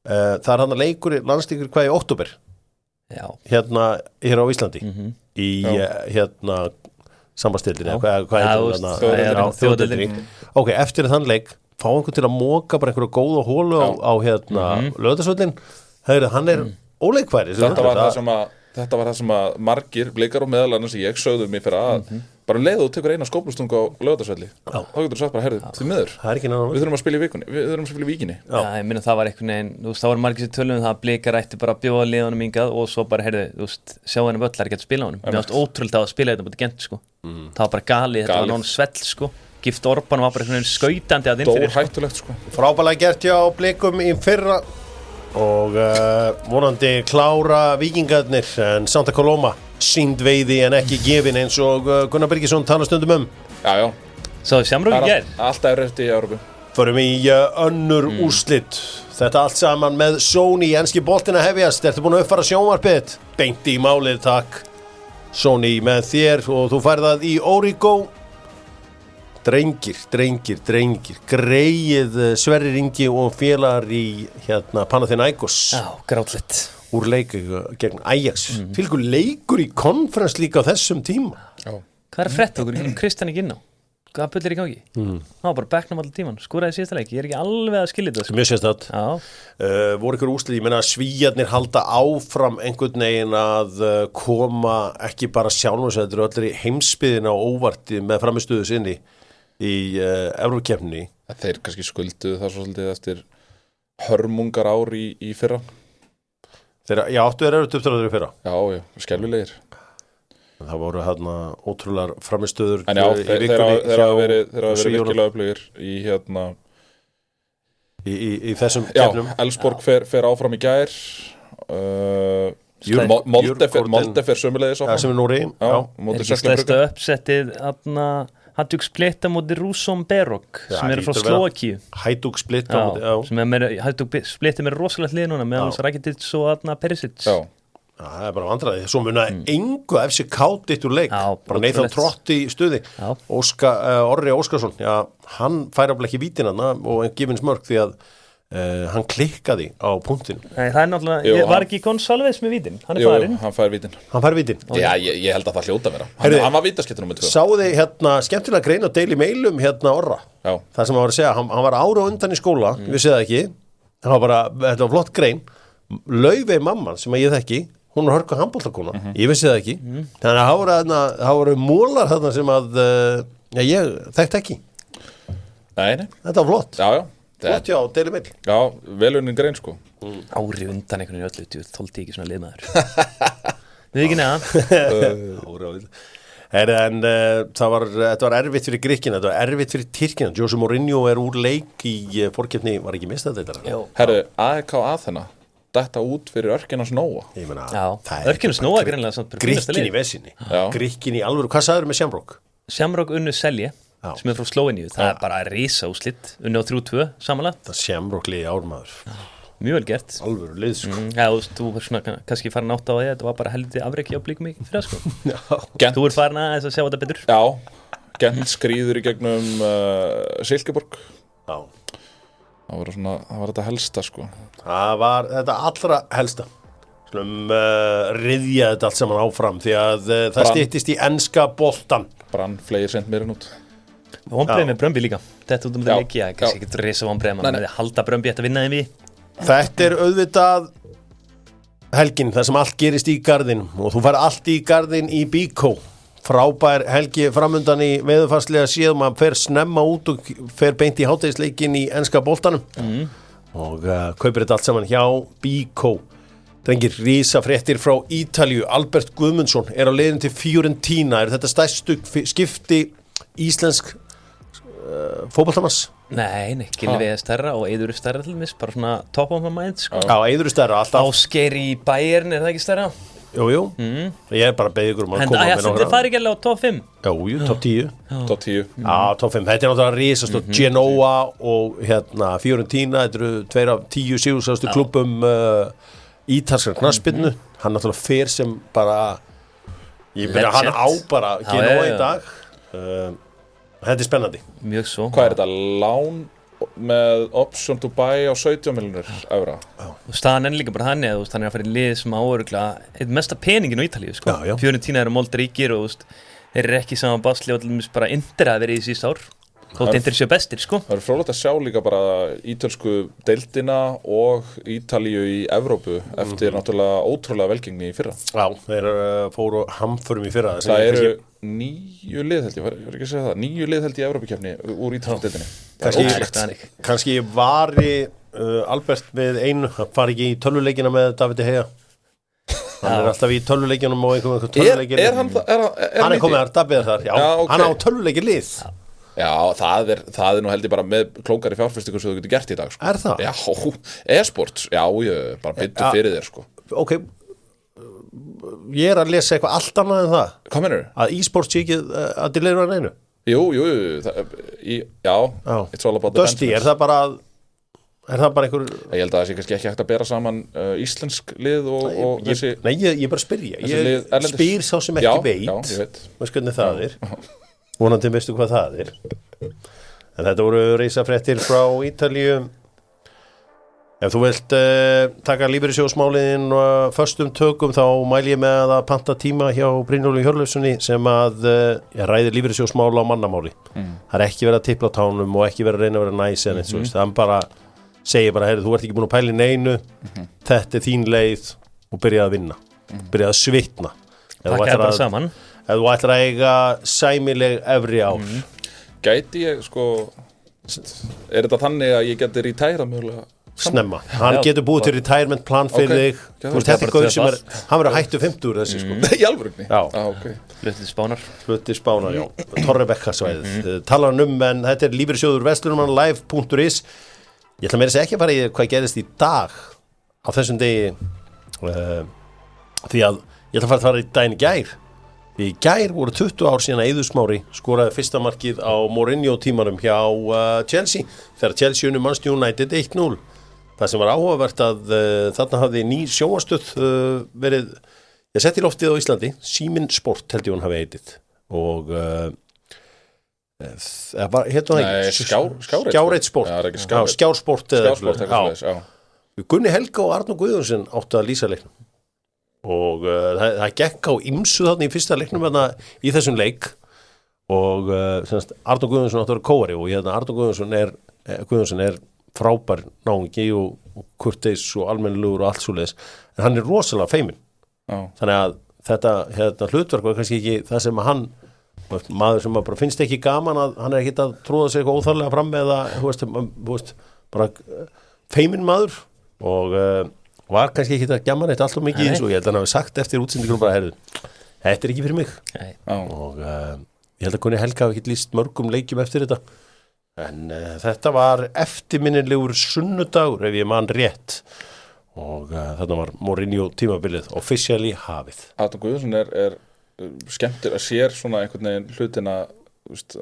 A: það hann að leikur landsleikur hvað í október hér á Íslandi í sambandstildinni þjóðdeildinni eftir þann leik fá einhvern til að móka bara einhverja góða hólu á Laugardalsvöllin hann óleikværi
C: þetta var það sem að margir blikar og meðal annars ég sögðu mig fyrir að bara leiðu og tekur eina skóplustungu á Laugardalsvelli þá getur þú sagt bara, herðu, því miður við þurfum að spila í vikunni, við þurfum að spila í Víkinni
B: Já, ég minna það var einhvern veginn, þú veist, það var margir sem tölum það að blikar ætti bara að bjóða liðanum hingað og svo bara, herðu, þú veist, sjá henni völlar ekki að spila honum, mér varst ótrúlega að spila þetta búið gent, sko, það var bara galið, þetta var náttúrulega svell, sko, Gift Orban var bara einhvern veginn skautandi að innfyrir
C: Stórhættulegt, sko.
A: Frábærlega gert hjá Blikum í fyrra og vonandi klára Víkingarnir en Santa Coloma sínd veiði en ekki gefin eins og Gunnar Birgisson tala stundum
C: Já
B: Svo Shamrock í gær
C: Alltaf rétt í Evrópu
A: Förum í önnur úrslit Þetta allt saman með Sony enski boltinn að hefjast Ertu búin að uppfara sjónvarpið? Beint í málið, takk Sony með þér og þú færðað í Origo Drengir Greið Sverrir Ingi og félagar í Panathinaikos
B: Já, grátlegt
A: úr leik gegn Ajax Fylgur leikur í konferens líka á þessum tíma
B: Já. Hvað er frett okkur? Kristján ekki inn á Hvað bullir í gangi? Það var bara bekknum allir tíman Skúraði síðasta leik Ég ekki alveg að skilja þetta
A: Mjög sérstætt Voru ykkur úrslit, ég meina að Svíarnir halda áfram einhvern veginn að koma ekki bara sjálfum allir í heimsbyðina og óvarti með framistöðu sinni í Evrópukeppninni
C: Þeir kannski skulduðu það svo svolítið eftir hörmungar ár í fyrra
A: Já, áttu uppdraður í fyrra
C: Já, skelfilegir
A: Það voru ótrúlegar framistöður
C: En já, þeir hafa verið virkilega öflugir í
A: þessum keppnum
C: Já, Elfsborg fer áfram í gær Molde fer sömulegis áfram
A: sem er Nóri
B: Er ekki slæstu uppsettið Hajduk Splita móti Rusom Berok sem frá Slovakíu
A: Hajduk Splita
B: Hajduk Splita með rosalegt lið núna með alls Rakitic og Perisic
A: það er bara vandræði svo muna engu FCK ditt úr leik bara Nathan Trott í stuði Orri Óskarsson hann fær alveg ekki vítin og gefins mörg því að hann klikkaði á punktinu
B: Nei, það er náttúrulega, var ekki Gonsalves með vítin? Hann er farinn?
C: Hann fær vítin Já, ég held að það hljóta vera Hann var vítaskettur nummer 2
A: Sáðu þið skemmtilega grein á Daily Mailum Orra Það sem hann var að segja, hann var ára undan í skóla Ég vissi það ekki Þetta var flott grein Laufey mamman sem ég þekki Hún er hörku handboltakona Ég vissi það ekki Þannig að það voru mólar þarna sem að ég þekkt ekki
C: Nei.
A: Þetta var flott.
C: Já.
A: Flott, já, Daily Mail.
C: Já, velunni grein, sko.
B: Ári undan einhvern veginn öllu, þóldi ekki svona liðmaður. Við ekki neða.
A: En þetta var erfitt fyrir Grikkina, þetta var erfitt fyrir Tyrkina. Jose Mourinho úr leik í fórkeppni, var ekki mistað þetta?
C: Herru, AEK Aþena, þetta út fyrir Örkinans Nóa.
A: Ég meina,
B: Örkinans Nóa greinlega
A: Grikkin í vesinni, Grikkin í alvöru. Hvað sagður með Shamrock?
B: Shamrock unnu Selje, sem frá Slóveníu. Það bara risa úrslit, unnu á 3-2 samanlagt.
A: Það Shamrock liði ármaður.
B: Mjög vel gert.
A: Alvöru lið, sko.
B: Þú var svona kannski farin átt á því, þetta var bara heldur afreki á Blikum í fyrir, sko. Þú farin að sjá þetta betur.
C: Já, Gent skrýður í gegnum Silkeborg.
A: Já.
C: Það var þetta helsta, sko.
A: Það var þetta allra helsta. Riðja þetta allt saman áfram, því að það styttist í enska boltan.
C: Brann fleir sent mér út.
B: Vonbreið með Brömbi líka. Þetta út það leiki, kannski ekki risa vonbreið, maður með halda Brömbi þetta vinnaði við.
A: Þetta auðvitað helgin, það sem allt gerist í garðin og þú fær allt í garðin í Bíkó. Frábær helgi framundan í veðurfarslega séð, maður fer snemma út og fer beint í hádegisleikin í enska boltanum og kaupir þetta allt saman hjá Bíkó. Drengir, risa fréttir frá Ítalíu. Albert Guðmundsson á leiðin til Fiorentina. Þetta stærstu skipti íslensk fótboltamanns?
B: Nei, Gylfi stærra og Eiður stærra til mis, bara svona top of my mind, sko.
A: Já, Eiður stærra, alltaf.
B: Ásgeir í Bayern, það ekki stærra?
A: Jú. Ég bara beðið ykkur að koma með
B: nokkra. Það fari ekki alveg á top 5?
A: Jú, top 10.
C: Top 10.
A: Já, top 5. Þetta náttúrulega risastórt. Genoa og Fiorentina, þetta eru 2 af 10 sigursastu klubbum ítalskar knattspyrnu. Hann náttúrulega fer sem bara hann á bara Genoa í dag. Þetta spennandi.
B: Mjög svo.
C: Hvað þetta? Lán með option to buy á 17 milljónir evra.
B: Staðan líka bara hann að fara í lið sem áöruglega eitt mesta peningin á Ítalíu, sko. Fiorentina moldríkir og þeir ekki saman basli og bara Inter að vera í síðust ár. Þótt Inter séu bestir, sko. Það
C: fróðlegt að sjá líka bara ítölsku deildina og Ítalíu í Evrópu eftir náttúrulega ótrúlega velgengni í fyrra.
A: Já, þeir fóru hamförum í fyrra.
C: Það eru 9 lið held ég, var ekki að segja það, 9 lið held ég í Evrópukeppni úr ítölsku deildinni.
A: Kannski vari Albert með einu, hann fari ekki í tölvuleikina með David De Gea. Hann alltaf í tölvuleikinum og einhver tölvuleikir. Hann komið þar, David þar, já, hann á tölvuleikir lið.
C: Já, það er nú held ég bara með klókari fjárfestingu sem þú getur gert í dag, sko.
A: Er það?
C: Já, e-sports, já, ég bara byttu fyrir þér, sko.
A: Ok, ég að lesa eitthvað allt annað en það.
C: Hvað meinarðu?
A: Að e-sports sé ekki að delivera hann einu?
C: Jú, já, it's all about the
A: Dusty, er það bara einhver...
C: Ég held að það sé kannski ekki hægt að bera saman íslensk lið og þessi...
A: Nei, ég bara spyrja, ég spyr sá sem ekki veit.
C: Já, ég veit.
A: Veist hvernig það er. Vonandi veistu hvað það er. En þetta voru reisafréttir frá Ítalíu. Ef þú vilt taka lífeyrissjóðsmáliðin föstum tökum þá mæli ég með að panta tíma hjá Brynjólfi Hjörleifssoni sem að ræðir lífeyrissjóðsmála á mannamáli. Það er ekki verið að tipla á tánum og ekki verið að reyna að vera næs en eitt svo. Það bara segir bara, heyrðu, þú ert ekki búin að pæla í neinu, þetta þín leið og byrja að vinna. Byrja að svitna.
B: Takk bara saman.
A: Ef þú ætlar að eiga sæmileg efri ár.
C: Gæti ég, sko, er þetta þannig að ég geti retæra mögulega?
A: Snemma. Hann getur búið til retirement plan fyrir þig. Þú veist, þetta er góður sem hann verður hættu 50 þessi, sko.
C: Í alvörunni?
B: Já. Flutti
C: Spánar,
A: já. Torrebekka svæðið. Talar hann en þetta er lífeyrissjóður Vestlunumann live.is. Ég ætla meira að segja ekki að fara í hvað gerðist í dag á þessum degi því að ég ætla að fara í daginn í gær. Í gær voru 20 ár síðan að Eiður Smári skoraði fyrsta markið á Mourinho tímanum hjá Chelsea þegar Chelsea unnu Manchester United 1-0. Það sem var áhugavert að þarna hafði ný sjónvarpsstöð verið, ég setti í loftið á Íslandi, Síminn Sport held ég hún hafi heitið og Skjáreit Sport. Skjársport Gunni Helga og Arnór Guðjónsson áttu að lýsa leiknum. Og það gekk á ýmsu þarna í fyrsta leiknum í þessum leik og Arnór Guðjónsson áttu að vera kóari og Arnór Guðjónsson er frábær náungi og kurteis og almennilegur og allt svoleiðis en hann er rosalega feiminn þannig að þetta hlutverk var kannski ekki það sem hann maður sem bara finnst ekki gaman að hann ekkit að tróða sig eitthvað óþarlega fram eða, bara feiminn maður og var kannski ekki að gjamma neitt alltaf mikið eins og ég held að hann hafi sagt eftir útsendingunum bara, heyrðu, þetta ekki fyrir mig og ég held að Gunni Helga hafi ekki líst mörgum leikjum eftir þetta en þetta var eftirminnilegur sunnudagur ef ég man rétt og þarna var Mourinho tímabilið officially hafið.
C: Adam Guðjónsson er skemmtir að sér svona einhvern veginn hlutina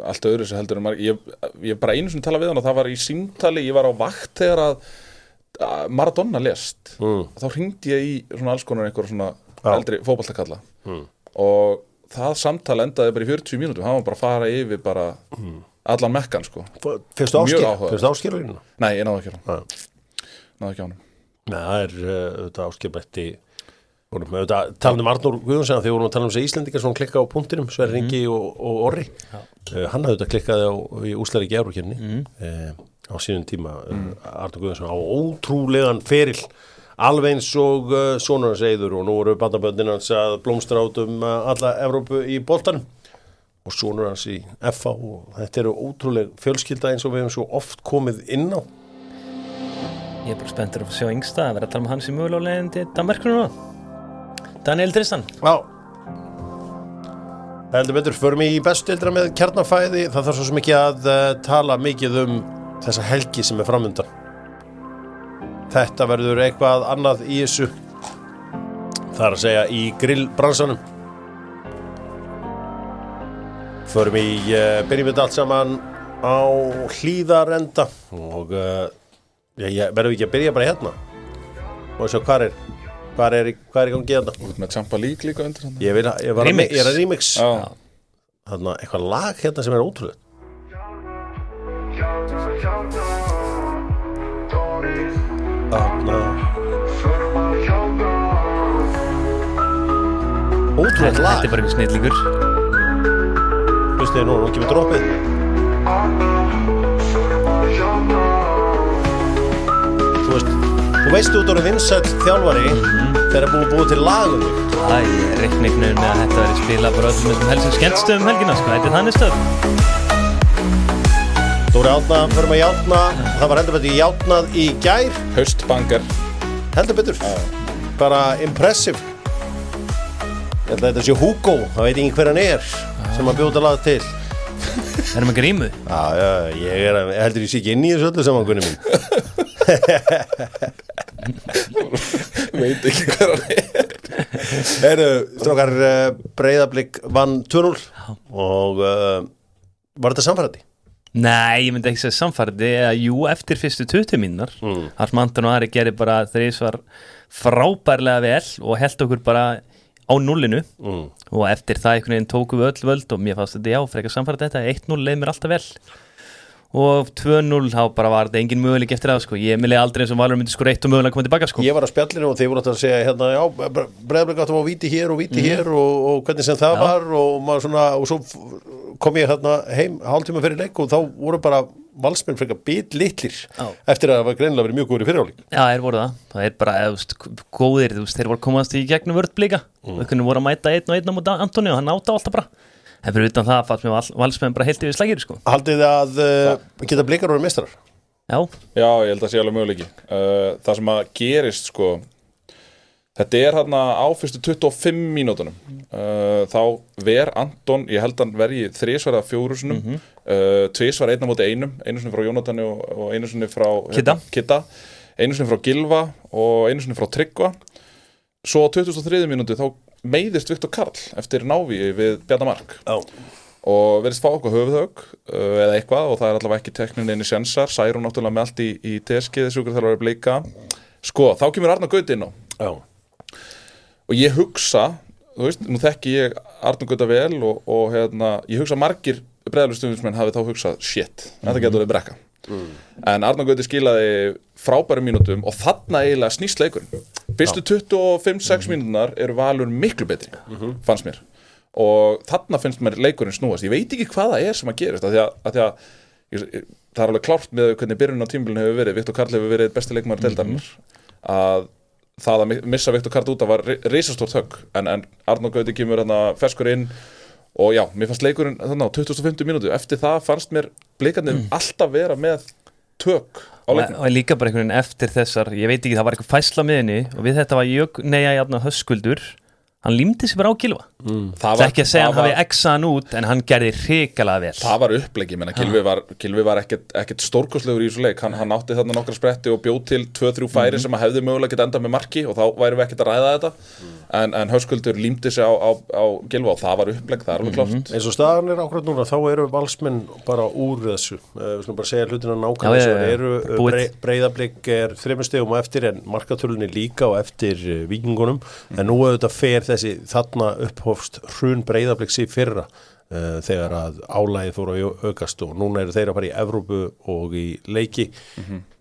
C: allt öðru sem heldur en ég bara einu sem tala við hann og það var í símtali, ég var á vakt þegar að Maradona lést þá hringdi ég í svona alls konar einhver svona eldri fótboltakalla og það samtal endaði bara í 40 mínútum, hann var bara að fara yfir bara allan mekkan sko.
A: Fyrstu áskilurinn?
C: Nei, ég náðu ekki á hann.
A: Nei, það er auðvitað áskilbætti talað Arnór Guðjónsson þegar vorum að tala þessi Íslendingar sem klikka á punktinum Sverrir Ingi og Orri hann hafði auðvitað klikkað í úrslæri Evrókeppni á sínum tíma Arnór Guðjónsson á ótrúlegan feril alveg eins og sonur hans Eiður og nú eru bandaböndin hans að blómstra át alla Evrópu í boltanum og sonur hans í FA og þetta eru ótrúleg fjölskylda eins og við hefum svo oft komið inn á.
B: Ég bara spenntur að sjá yngsta að vera að tala hans í mögulegin til Danmerkur núna. Daniel Tristan.
A: Já. Heldur betur, förum í bestu deildina með kjarnafæði. Það þarf svo mikið að tala mikið þessa helgi sem framundan. Þetta verður eitthvað annað í þessu. Það að segja í grillbransanum. Förum í byrjum við allt saman á Hlíðarenda og verðum við ekki að byrja bara hérna og sjá hvað er í gangi hérna
C: með Champa League líka undir hann
A: ég er að remix þarna eitthvað lag hérna sem er ótrúlega ótrúlega lag
B: þetta er bara ekki snillingur
A: hlustiði nú kemur droppið Þú veistu út ára vinsæll þjálfari þegar búið til lagum
B: ég reikna með að þetta verið spila bara öllum þessum helstu skemmtstöðum helgina sko, þetta er þannig stöð
A: Dóri Átna, förum að játna það var heldur betur játnað í gær
C: Haustbangar
A: heldur betur, bara impressive ég held að þetta sé Hugo það veit ekki hver hann er sem að bjóta lag til
B: erum við grímu?
A: Já, ég heldur ég sé ekki inn í þessu öllu saman Gunni mín
C: veit ekki hver hann er
A: strákar Breiðablik vann 2-0 og var þetta samfærandi?
B: Nei, ég myndi ekki segja samfærandi jú, eftir fyrstu 20 mínunar Anton og Ari gerir bara þrisvar frábærlega vel og held okkur bara á nullinu og eftir það einhvern veginn tókum við öll völd og mér fannst þetta frekar samfærandi þetta 1-0 leið mér alltaf vel og 2-0 þá bara var þetta engin möguleik eftir það sko, ég meðlega aldrei eins og Valur myndi sko reitt og mögulega koma tilbaka sko.
A: Ég var á spjallinu og þið voru að segja hérna, já, Breiðablik áttum á víti hér og víti hér og hvernig sem það var og maður svona, og svo kom ég hérna heim hálftíma fyrir leik og þá voru bara valsmenn frekar bitlitlir eftir að það var greinilega verið mjög góður í fyrirháleik.
B: Já, þeir voru það er bara, góðir, þeir voru komast í gegnum vörð blika, þeir voru að mæta einn og einn á móti Antoni og hann átta alltaf bara. En fyrir utan það fannst mér valsmenn bara heilt yfir slægir sko.
A: Haldið þið að geta Blikar orðið meistarar?
B: Já.
C: Já, ég held að sé alveg möguleiki. Það sem að gerist sko, þetta er hérna á fyrstu 25 mínútunum. Þá ver Anton, ég held að hann verði 3 eða 4 sinum, 2 einn á móti einum, einu sinni frá Jónatani og einu sinni frá Kitta, einu sinni frá Gylfa og einu sinni frá Tryggva. Svo á 23. mínútu þá meiðist Viktor Karl eftir návíi við Bjarnamark og verðist fá okkur höfuðhögg eða eitthvað og það er allavega ekki teknin inn í sensar, Særún náttúrulega með allt í TSG þessu ykkur þarf að vera Blika sko, þá kemur Arnar Gauti inn á og ég hugsa, þú veist, nú þekki ég Arnar Gauta vel og hérna, ég hugsa margir Breiðabliksstuðningsmenn hafi þá hugsað, shit, þetta getur verið brekka en Arnar Gauti skilaði frábærum mínútum og þarna eiginlega snýst leikurinn fyrstu 25-6 mínútunar eru Valur miklu betri fannst mér og þarna finnst mér leikurinn snúast ég veit ekki hvað það er sem að gerist af því að það er alveg klárt með hvernig byrjunin á tímabilinu hefur verið Viktor Karl hefur verið besti leikmaður deildarinnar að það að missa Viktor Karl út af var risastórt högg en Arnar Gauti kemur hérna ferskur inn og já, mér fannst leikurinn þannig á 25 mínútu, eftir það fannst mér Blikarnir alltaf vera með tök á leiknum.
B: Og líka bara einhvern veginn eftir þessar, ég veit ekki, það var eitthvað fæsla með henni og við þetta var Höskuldur, hann límdi sig bara á Gylfa. Það er ekki að segja hann hafi exaðan út, en hann gerði hrikalega vel.
C: Það var uppleggi, menna Gylfi var ekkert stórkostlegur í þessu leik, hann átti þarna nokkra spretti og bjóð til 2-3 færi sem að hefði mögulega geta endað með marki og þá værum við ekkert að ræða þetta, en Höskuldur límdi sig á Gylfa og það var upplegg, það er alveg klárt.
A: Eins og staðan akkurat núna, þá eru Valsmenn bara úr þessu, við skulum bara segja hlutina nákvæmlega, Breiðablik 3 stigum á eftir en markatölunni líka á eftir Víkingunum, en nú auðvitað fer þessi þarna upphófst hrun Breiðabliks í fyrra þegar að álagið fór að aukast og núna eru þeir að fara í Evrópu og í leiki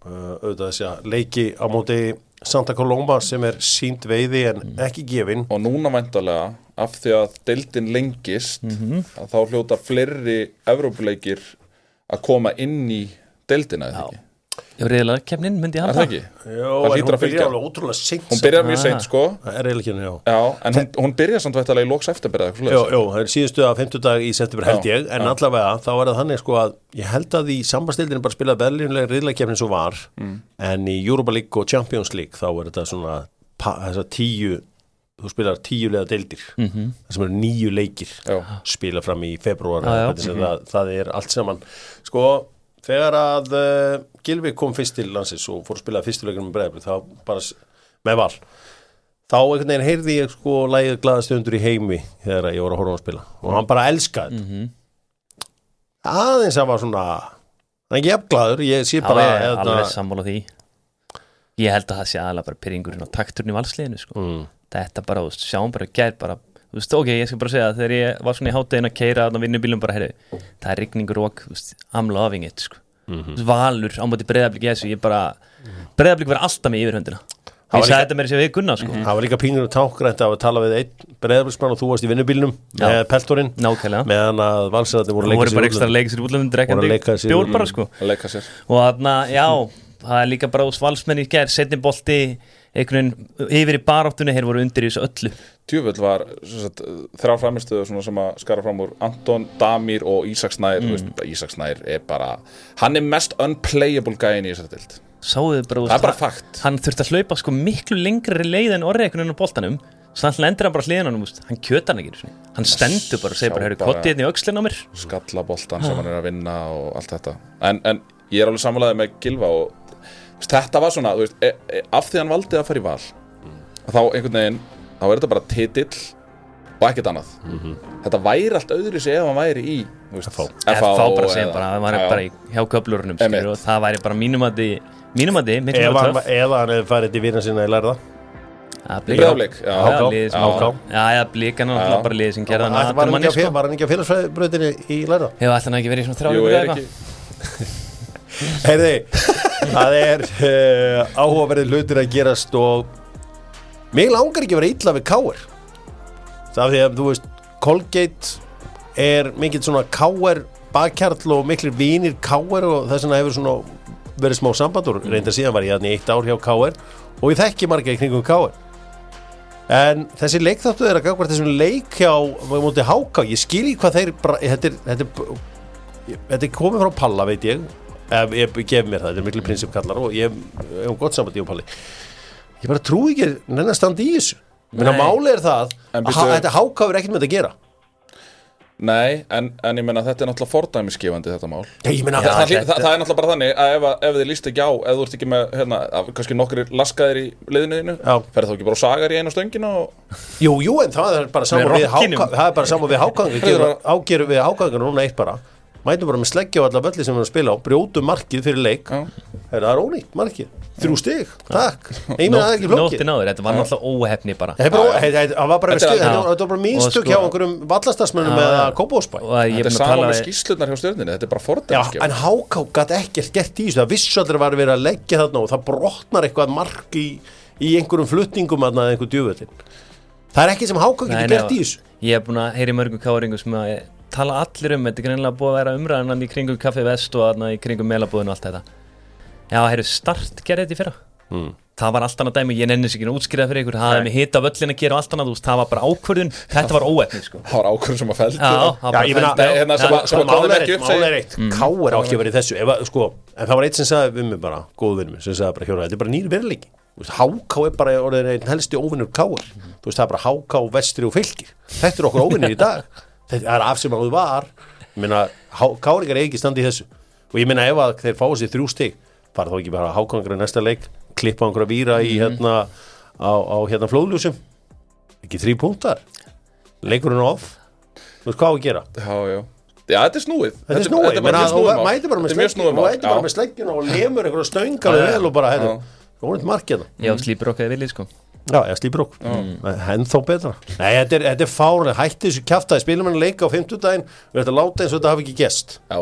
A: auðvitað þessi að leiki á móti Santa Coloma sem sýnd veiði en ekki gefin.
C: Og núna væntanlega af því að deildin lengist að þá hljóta fleiri Evrópuleikir að koma inn í deildina eða ekki?
B: Já, reyðilega kemnin myndi ég
C: halda. Er það ekki?
A: Já, en hún byrjar alveg ótrúlega seint.
C: Hún byrjar mjög seint, sko.
A: Það reyðilega kemnin, já.
C: Já, en hún byrjar samt vættalega í loks september eða eitthvað svoleiðis.
A: Jó, það síðustu að 50 dag í september held ég, en allavega þá það þannig sko að ég held að í sambandstildinu bara spilaði beðlínulega reyðilega kemnin svo var, en í Europa League og Champions League þá þetta svona þessar 10, þú spilar 10 liða deildir, það sem 9 leikir spila fram í febrúar, það allt saman, sko. Þegar að Gylfi kom fyrst til landsins og fór að spila fyrstuleikunum með Breiðablik, þá bara með Val, þá einhvern veginn heyrði ég sko lagið glaðastundur í heimi þegar ég var að horfa á að spila og hann bara elskaði aðeins að var svona, hann ekki jafnglaður, ég sé bara
B: alveg sammála því. Ég held að það sé aðalega bara pyrringurinn og takturinn í valsliðinu sko. Þetta bara, sjáum bara gær bara, þú veist, ok, ég skal bara segja að þegar ég var svona í háttegin að keyra að vinnubílum bara, heyrðu, það rigningur og, þú veist, I'm loving it, sko. Valur á móti Breiðablik ég bara, Breiðablik var alltaf með yfirhöndina. Ég sagði þetta með þessi við Gunnar, sko.
A: Það var líka pínur tákgrænt að tala við einn Breiðabliksmann og þú varst í vinnubílnum með peltorinn, meðan að valsararnir voru að leika sér það líka bara úr valsmenn í gær, setni bolti einhvern veginn yfir í baráttunni, þeir voru undir í þessu öllu.
C: Tjöfull var þrjá framistöðu sem að skara fram úr Anton, Damir og Ísak Snær. Ísak Snær bara, hann mest unplayable gæin í þessari deild.
B: Sáuðu bara,
C: það bara fakt.
B: Hann þurfti að hlaupa sko miklu lengri leið en orðið einhvern veginn á boltanum, þannig að lendir hann bara hliðin á hann, hann kjötar hann ekki, hann stendur bara og segir bara, kottið hérna í öxlinn á mér.
C: Skalla boltan sem hann að vinna og allt þetta. En ég alveg sammálaði með Gylfa og þetta var svona, þú veist, af því hann valdi að fara í Val þá einhvern veginn, þá þetta bara titill og ekkert annað. Þetta væri allt öðruvísi ef hann væri í
B: FH bara segja bara, það væri bara hjá köflurunum og það væri bara mínumandi
A: ef hann hefði farið til vina sinna í lærða
C: Breiðablik
B: Blikan og bara liðið sem gerða hann
A: var hann ekki á félagsfræðibrautinni í lærða?
B: Hefur alltaf ekki verið í svona 3 vikur eða eitthvað.
A: Heyrði, það áhugaverðir hlutir að gerast og mig langar ekki að vera illa við KR. Það því að þú veist, Colgate mikill svona KR bakkjarl og miklir vinir KR og þess vegna hefur svona verið smá sambandur. Reyndar síðan var ég þarna í 1 ár hjá KR og ég þekki marga í kringum KR. En þessi leikþáttu að ganga þessum leik hjá móti HK, ég skil í hvað þeir bara, þetta komið frá Palla, veit ég. Ég gef mér það, þetta miklu prinsipkallar og ég hef gott samband í Palla. Ég bara trúi ekki nennan standi í þessu. Máli það að þetta HK er ekkert með þetta að gera.
C: Nei, en ég meina þetta náttúrulega fordæmisgefandi þetta mál.
A: Ég meina
C: það náttúrulega bara þannig að ef þið líst ekki á, ef þú ert ekki með kannski nokkrir laskaðir í liðinu ferð þá ekki bara og sagar í einu stöngina og... Jú, en það bara saman við ágerum við hákangar núna eitt bara. Mætum bara með sleggja á alla völli sem við erum að spila á, brjótum markið fyrir leik. Það er ónýtt markið. 3 stig, takk. Ég meina það er ekki flókið.
B: Nóttin áður, þetta var náttúrulega óhefni bara.
A: Það var bara mínstök hjá einhverjum vallastarsmönnum eða Kópavogsbæ.
C: Þetta er sama með skýrslurnar hjá Stjörnunni, þetta er bara fordæmisgefandi.
A: En HK gat ekkert gert í þessu, það vissu allir var verið að leggja þarna og það brotnar eitthvað mark í einhverjum flutningum að einhver djöfullin. Það er ekki sem HK getur gert í þessu. Ég hef búin að heyra mörgum káringum sem að tala allir þetta er greinilega búið að vera umræðan í kringum Kaffi Vest og í kringum Melabúðin og allt þetta. Já, Start gerði þetta í fyrra.
B: það var allt annað dæmi, ég nenni sér ekki að útskýra fyrir ykkur, það hefði með hita völlin að gera og allt annað, það var bara ákvörðun, þetta var óefni sko.
C: Það var ákvörðun sem að feldi
A: Mál er eitt, K.R. átti að vera í þessu en það var eitt sem sagði við mig bara, góð vinnum sem sagði bara, þetta er bara nýr veruleiki HK er bara orðin einn helsti óvinnur K.R. Það er bara HK, Vestri og Fylkir, þetta er okkur óvinnir í dag, þetta er af sem að þú var, K.R. er ekki standi í þessu og ég minna ef að þeir fá sér 3 stig, fara þá ekki bara HK næsta leik, klippa einhverja víra í á flóðljúsum, ekki 3 punktar, leikurinn off, þú veist hvað að gera?
C: Já, þetta er snúið.
A: Þetta er snúið, þú mæti bara með sleggjuna og lemur einhverja stöngalega vel og bara, rónið markið
B: Já, slípur okkur eða vilji sko.
A: Já, slípur okkur, henn þó betra. Nei, þetta er fárlega, hætti þessu kjaftaði, spilum henni leika á 50-daginn, við ætlum að láta eins og þetta hafi ekki gest.
C: Já.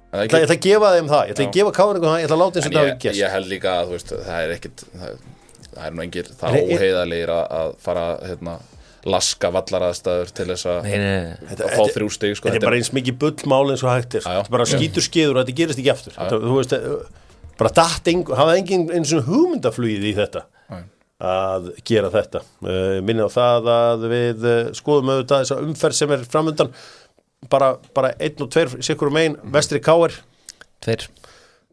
A: Ég ætla að gefa þeim það, ég ætla að gefa K.R. það, ég ætla að láta eins og þetta hafi ekki gest.
C: Ég held líka að, þú veist, það er ekkit, það er nú engir það óheiðarlegir að fara, laska vallaraðstæður til þess að fá 3 stig sko.
A: Þetta er bara eins mikið bullmál eins og hægt er þetta er bara skítur skeður og þetta gerist ekki aftur þú veist, bara hafa engin eins og hugmyndaflugið í þetta að gera þetta minni á það að við skoðum auðvitað þessa umferð sem er framundan bara 1 og 2 sikkur megin, Vestri K.R.
B: 2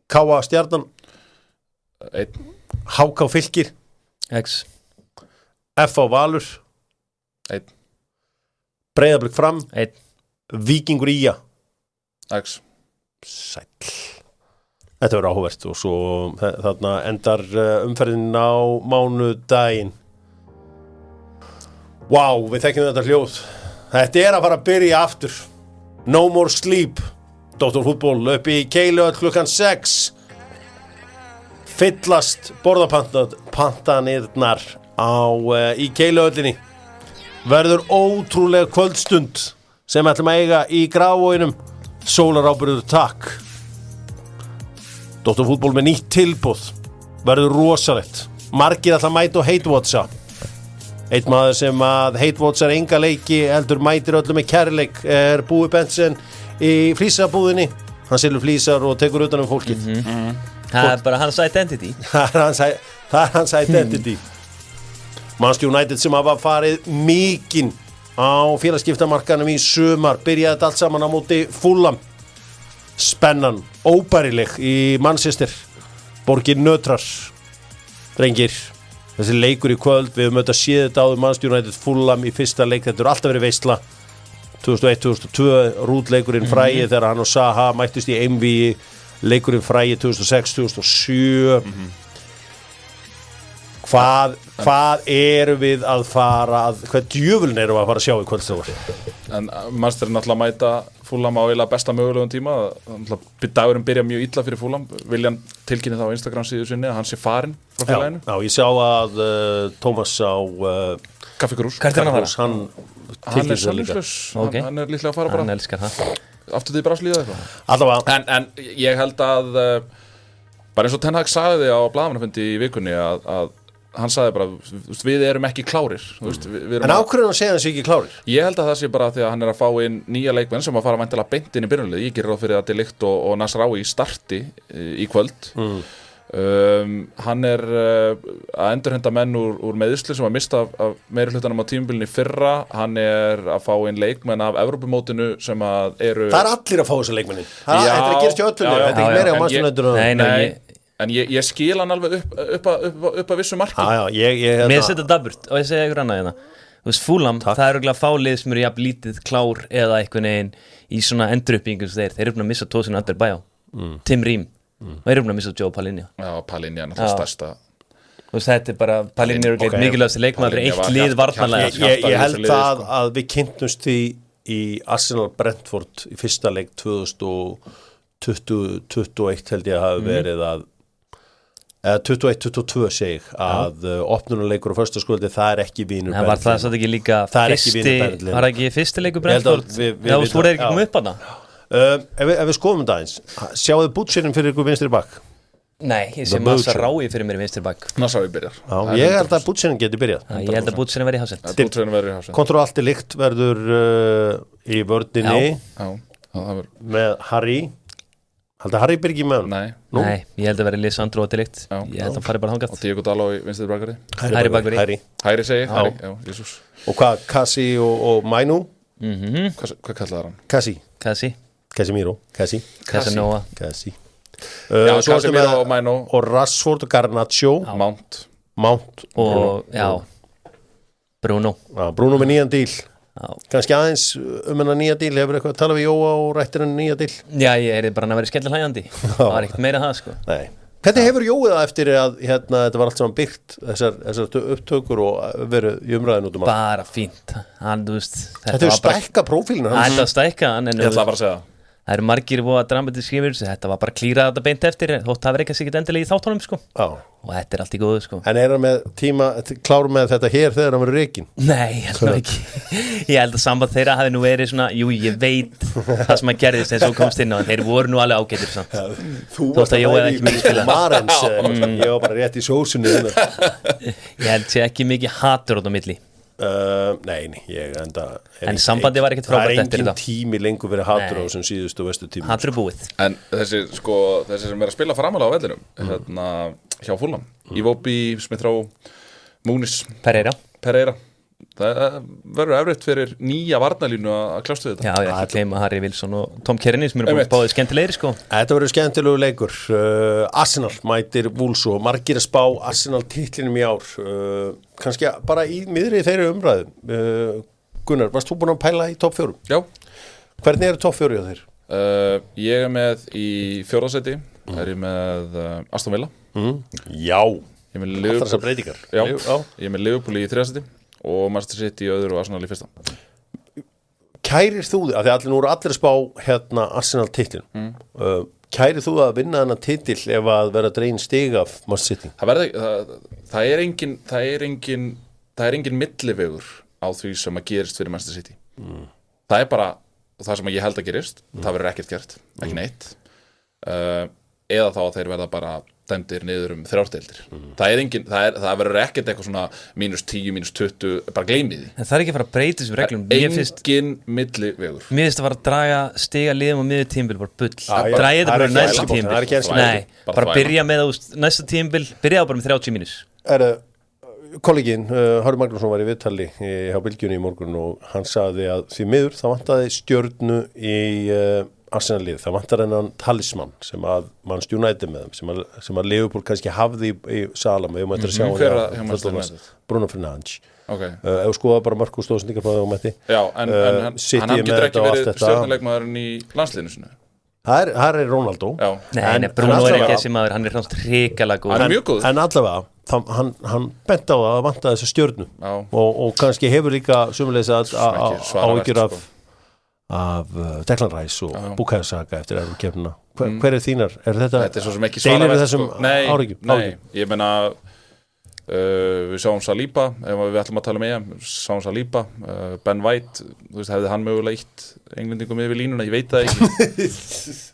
A: K.A. Stjarnan
C: 1
A: HK Fylkir
B: X
A: F.A. Valur
C: 1
A: Breiðablik Fram
B: 1
A: Víkingur Ía
C: X
A: Sæll Þetta verður áhugavert og svo þarna endar umferðin á mánudaginn við þekkjum þetta hljóð þetta er að fara að byrja aftur No More Sleep Dóttarfútból upp í Keilu klukkan 6 fyllast borðapantanirnar í Keiluhöllinni verður ótrúlega kvöldstund sem ætlum að eiga í Grafovoginum sólaráburður takk Dóttarfútból með nýtt tilboð verður rosalegt margir ætla að mæta og heitwatcha einn maður sem að heitwatchar enga leiki heldur mætir öllum með kærleik er Búi Bensen í flísabúðinni hann selur flísar og tekur utan fólkið
B: það er bara hans identity
A: það er hans identity Manchester United sem hafa farið mikinn á félagsskiptamarkanum í sumar byrjaði þetta allt saman á móti Fulham spennan, óbærileg í Manchester borgir nötrar drengir, þessi leikur í kvöld við höfum auðvitað séð þetta áður Manchester United Fulham í fyrsta leik, þetta eru alltaf verið veisla 2001-2002 rútleikurinn frægi þegar hann og Saha mættust í einvíi leikurinn frægi 2006-2007 Hvað erum við að fara hvað djöfulin erum við að fara að sjá í kvöldstofur?
C: En Manchester er náttúrulega að mæta Fulham á eiginlega besta mögulegum tíma dagurinn byrja mjög illa fyrir Fulham Viljan tilkynni það á Instagram síðu sinni að hann sé farinn frá félaginu
A: Já, ég sá að Tómas á
C: Kaffi Krús
A: hann
C: er samlingslaus hann er líklega að fara bara
B: hann elskar það
C: aftur því Brasilíu eða
A: eitthvað
C: en ég held að bara eins og Ten Hag sagði á blaðamannafundi í vikunni að hann sagði bara, við erum ekki klárir
A: En ákveðin að segja hans ekki klárir?
C: Ég held að það sé bara því að hann er að fá inn nýja leikmenn sem að fara væntanlega beint inn í byrjunarlið ég gerir ráð fyrir að De Ligt og Nasraoui starti í kvöld hann er að endurhenda menn úr meðsli sem að mista af meiri hlutanum á tímabilinu fyrra hann er að fá inn leikmenn af Evrópumótinu sem að eru
A: Það er allir að fá þessu leikmennin Þetta er að gerast hjá öllum þetta er ekki meira á mannstjónættur
C: En ég skil hann alveg upp að vissu marki
B: Mér setja dabburt og ég segja ykkur annað hérna Þú veist, Fulham, það er örugglega fálið sem eru jafn lítið klár eða einhvern veginn í svona enduruppbyggingu þeir eru búin að missa tósinu Ander Bajá Tim Ream og þeir eru búin að missa Joe Palhinha
C: Já, Palhinha er náttúrulega stærsta
B: Þú veist, þetta er bara Palhinha eru gett mikilvægast leikmaður fyrir eitt lið varnarlega
A: Ég held það að við kynntumst því í Arsenal Brentford í fyrsta leik 2021 held ég að hafi verið að 21-22 segi að opnunarleikur á föstaskvöldi það er ekki vínur
B: Var það satt ekki líka var ekki fyrsti leikur Brentford Já, þú voru ekki komið upp að það
A: Ef við skoðum þetta eins sjáðu Butcherinn fyrir ykkur vinstri bak
B: Nei, ég sé Nasraoui fyrir mér í vinstri bak
C: Nasraoui byrjar
A: Ég held að Butcherinn geti byrjað
B: Ég held að Butcherinn verði í hásend
A: Kontro allt er líkt verður í vördinni með Harry Halda Harry Birgi með hann?
B: Nei, ég held að vera Lisandro og Delikt. Ég held að hann fari bara þangað.
C: Og Diego Daló í vinstri bakverði.
B: Hæri bakverði.
C: Hæri segi, Hæri, já, Jesús.
A: Og hvað, Kassi og Mainu?
C: Hvað kallaði hann?
A: Kassi. Casemiro.
B: Casanova.
A: Kassi.
C: Já, Casemiro og Mainu.
A: Og Rashford og Garnacho. Mount.
B: Og, já, Bruno.
A: Já, Bruno með nýjan díl. Kannski aðeins hennar nýja díl, hefur eitthvað að tala við Jóa og rættir hennar nýja díl?
B: Já, ég er bara að vera skellir hlægjandi. Það var ekkert meira það, sko.
A: Nei. Hvernig hefur Jóið það eftir að þetta var allt saman byggt, þessar upptökur og verið í umræðin út um allt?
B: Bara fínt.
A: Þetta hefur stækkað prófílinu.
B: Þetta var stækkað, en
C: ég ætla bara að segja
B: það eru margir búið að dramatísk skrifir, þetta var bara að klíra þetta beint eftir, þótt það verið ekki sikkert endilega í þáttunum, sko. Já. Og þetta allt í góðu, sko. En
A: hann með tíma, klár með þetta hér þegar hann verið rekinn?
B: Nei, ég held ekki. Ég held að samband þeirra hafi nú verið svona, jú, ég veit það sem að gerðist eins og komst inn á, en þeir voru nú alveg ágætir samt.
A: Þú varst að væri í Marens, ég var bara rétt í sósunni.
B: Ég held sé ekki mikið hatur út á milli.
A: Nei,
B: en sambandi var ekkert frábært eftir
A: þetta. Það er engin tími lengur verið hatur á þessum síðustu og vestu tími.
B: Hatur er búið.
C: En þessi sem er að spila framalega á vellinum hjá Fulham, Iwobi, Smith Rowe, Múnis,
B: Pereira.
C: Það verður efriðt fyrir nýja varnalínu að klástu þetta.
B: Já, ég ekki gleyma Harry Wilson og Tom Kearney sem eru báðið skemmtilegir, sko.
A: Þetta verður skemmtilegu leikur. Arsenal mætir Wolves og margir að spá Arsenal titlinum í ár. Kannski bara í miðri þeirri umræðu. Gunnar, varst þú búin að pæla í topp 4?
C: Já.
A: Hvernig eru topp 4 hjá þeir?
C: Ég er með í 4. sæti, er ég með Aston Villa.
A: Já.
C: Ég er með Liverpool.
A: Alltaf þessar breytingar.
C: Já. Ég er með Liverpool í 3. sæti. Og Manchester City í öðru og Arsenal í 1.
A: Kærir þú þig, af því allir nú eru allir að spá Arsenal titlin, kærir þú að vinna þennan titil ef að vera dregin stig af Manchester City?
C: Það er engin millivegur á því sem að gerist fyrir Manchester City. Það er bara það sem ég held að gerist, það verður ekkert gert, ekki neitt, eða þá að þeir verða bara dæmdir niður 3 deildir. Það verður ekkert eitthvað svona -10, -20, bara gleymið því.
B: En það er ekki að fara að breyta þessum reglum.
C: Engin millivegur.
B: Mér finnst að fara að draga stiga liðum á miður tímabil, bara bull. Dragið þetta bara næsta tímabil. Nei, bara byrja með næsta tímabil, byrja á bara með 30 mínus.
A: Kollegin, Harry Magnússon var í viðtali hjá Bylgjunni í morgun og hann sagði að því miður það vantaði stjörnu í Arsenal-lið, það vantar hennan talisman sem að Manchester United með þeim, sem að Liverpool kannski hafði í Salam, við möttum að sjá Bruno Fernandes. Ef skoða bara Markus Stóðsendingar frá það og mætti.
C: Já, en hann getur ekki verið stjörnuleikmaðurinn í landsliðinu sinu.
A: Það er Ronaldo.
B: Nei, Bruno er ekki þessi maður, hann er hlátt hrikalega góð.
C: Hann er mjög góð.
A: En allavega, hann bent á það að vanta þessu stjörnu og kannski hefur líka sömulegis áhyggjur af Declan Rice og Bukayo Saka eftir að kemna. Hver er þínar? Er þetta
C: svo sem ekki
A: deilir við þessum áhyggjum?
C: Nei, ég meina við sáum Saliba, ef við ætlum að tala um EM, sáum Saliba, Ben White, þú veist, hefði hann mögulega ítt englendingum yfir línuna, ég veit það ekki.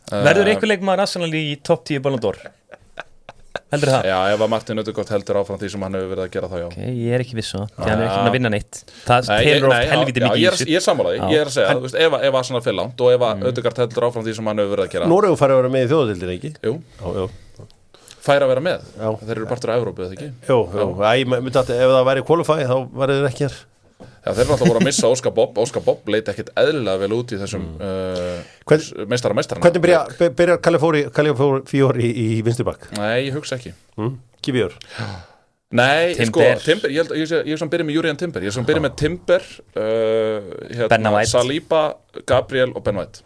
B: Verður einhver leikmaður Arsenal í topp 10 Ballon d'Or? Heldur það?
C: Já, ef að Martin Ödegaard heldur áfram því sem hann hefur verið að gera þá, já.
B: Ég er ekki viss á það, hann er ekki að vinna neitt. Það telur oft helviti mikið í þessu. Ég
C: er sammálaði, ég er að segja, þú veist, ef Arsenal fer langt og ef að Ödegaard heldur áfram því sem hann hefur verið að gera.
A: Noregur fær að vera með í þjóðadeildinni, ekki?
C: Jú. Fær að vera með? Þeir eru partur af Evrópu, eða ekki?
A: Jú, ef það væri qualify þá væri þeir ekki hér.
C: Já, þeir eru alltaf voru að missa Óskar Bob leit ekkert eðlilega vel út í þessum meistarana.
A: Hvernig byrjar Calafiori í vinstri bakk?
C: Nei, ég hugsa ekki.
A: Kivior?
C: Nei, Timber, ég sem byrja með Júrian Timber, ég sem byrja með Timber, Saliba, Gabriel og Ben White.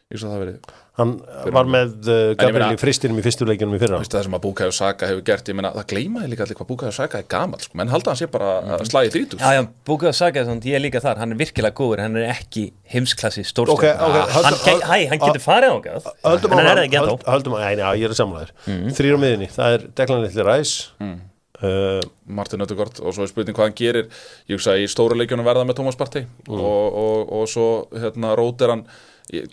C: Ég svo það verið.
A: Hann var með Gabriel í fristinum í fyrstu leikjunum í fyrra.
C: Það sem að Bukayo Saka hefur gert, ég meina, það gleymaði líka allir hvað Bukayo Saka er gamall, sko, menn halda hann sé bara að slagi 30.
B: Já, Bukayo Saka, ég er líka þar, hann er virkilega góður, hann er ekki heimsklassi stórstjörn. Hann getur farið ángað, en hann er það ekki ennþá.
A: Höldum á, ég er sammálaður. 3 á miðjunni, það er Declan Rice,
C: Martin Ödegaard og svo er spurning hvað hann gerir. Ég hugsa í stóru leikjunum verða með Thomas Partey og svo rótir hann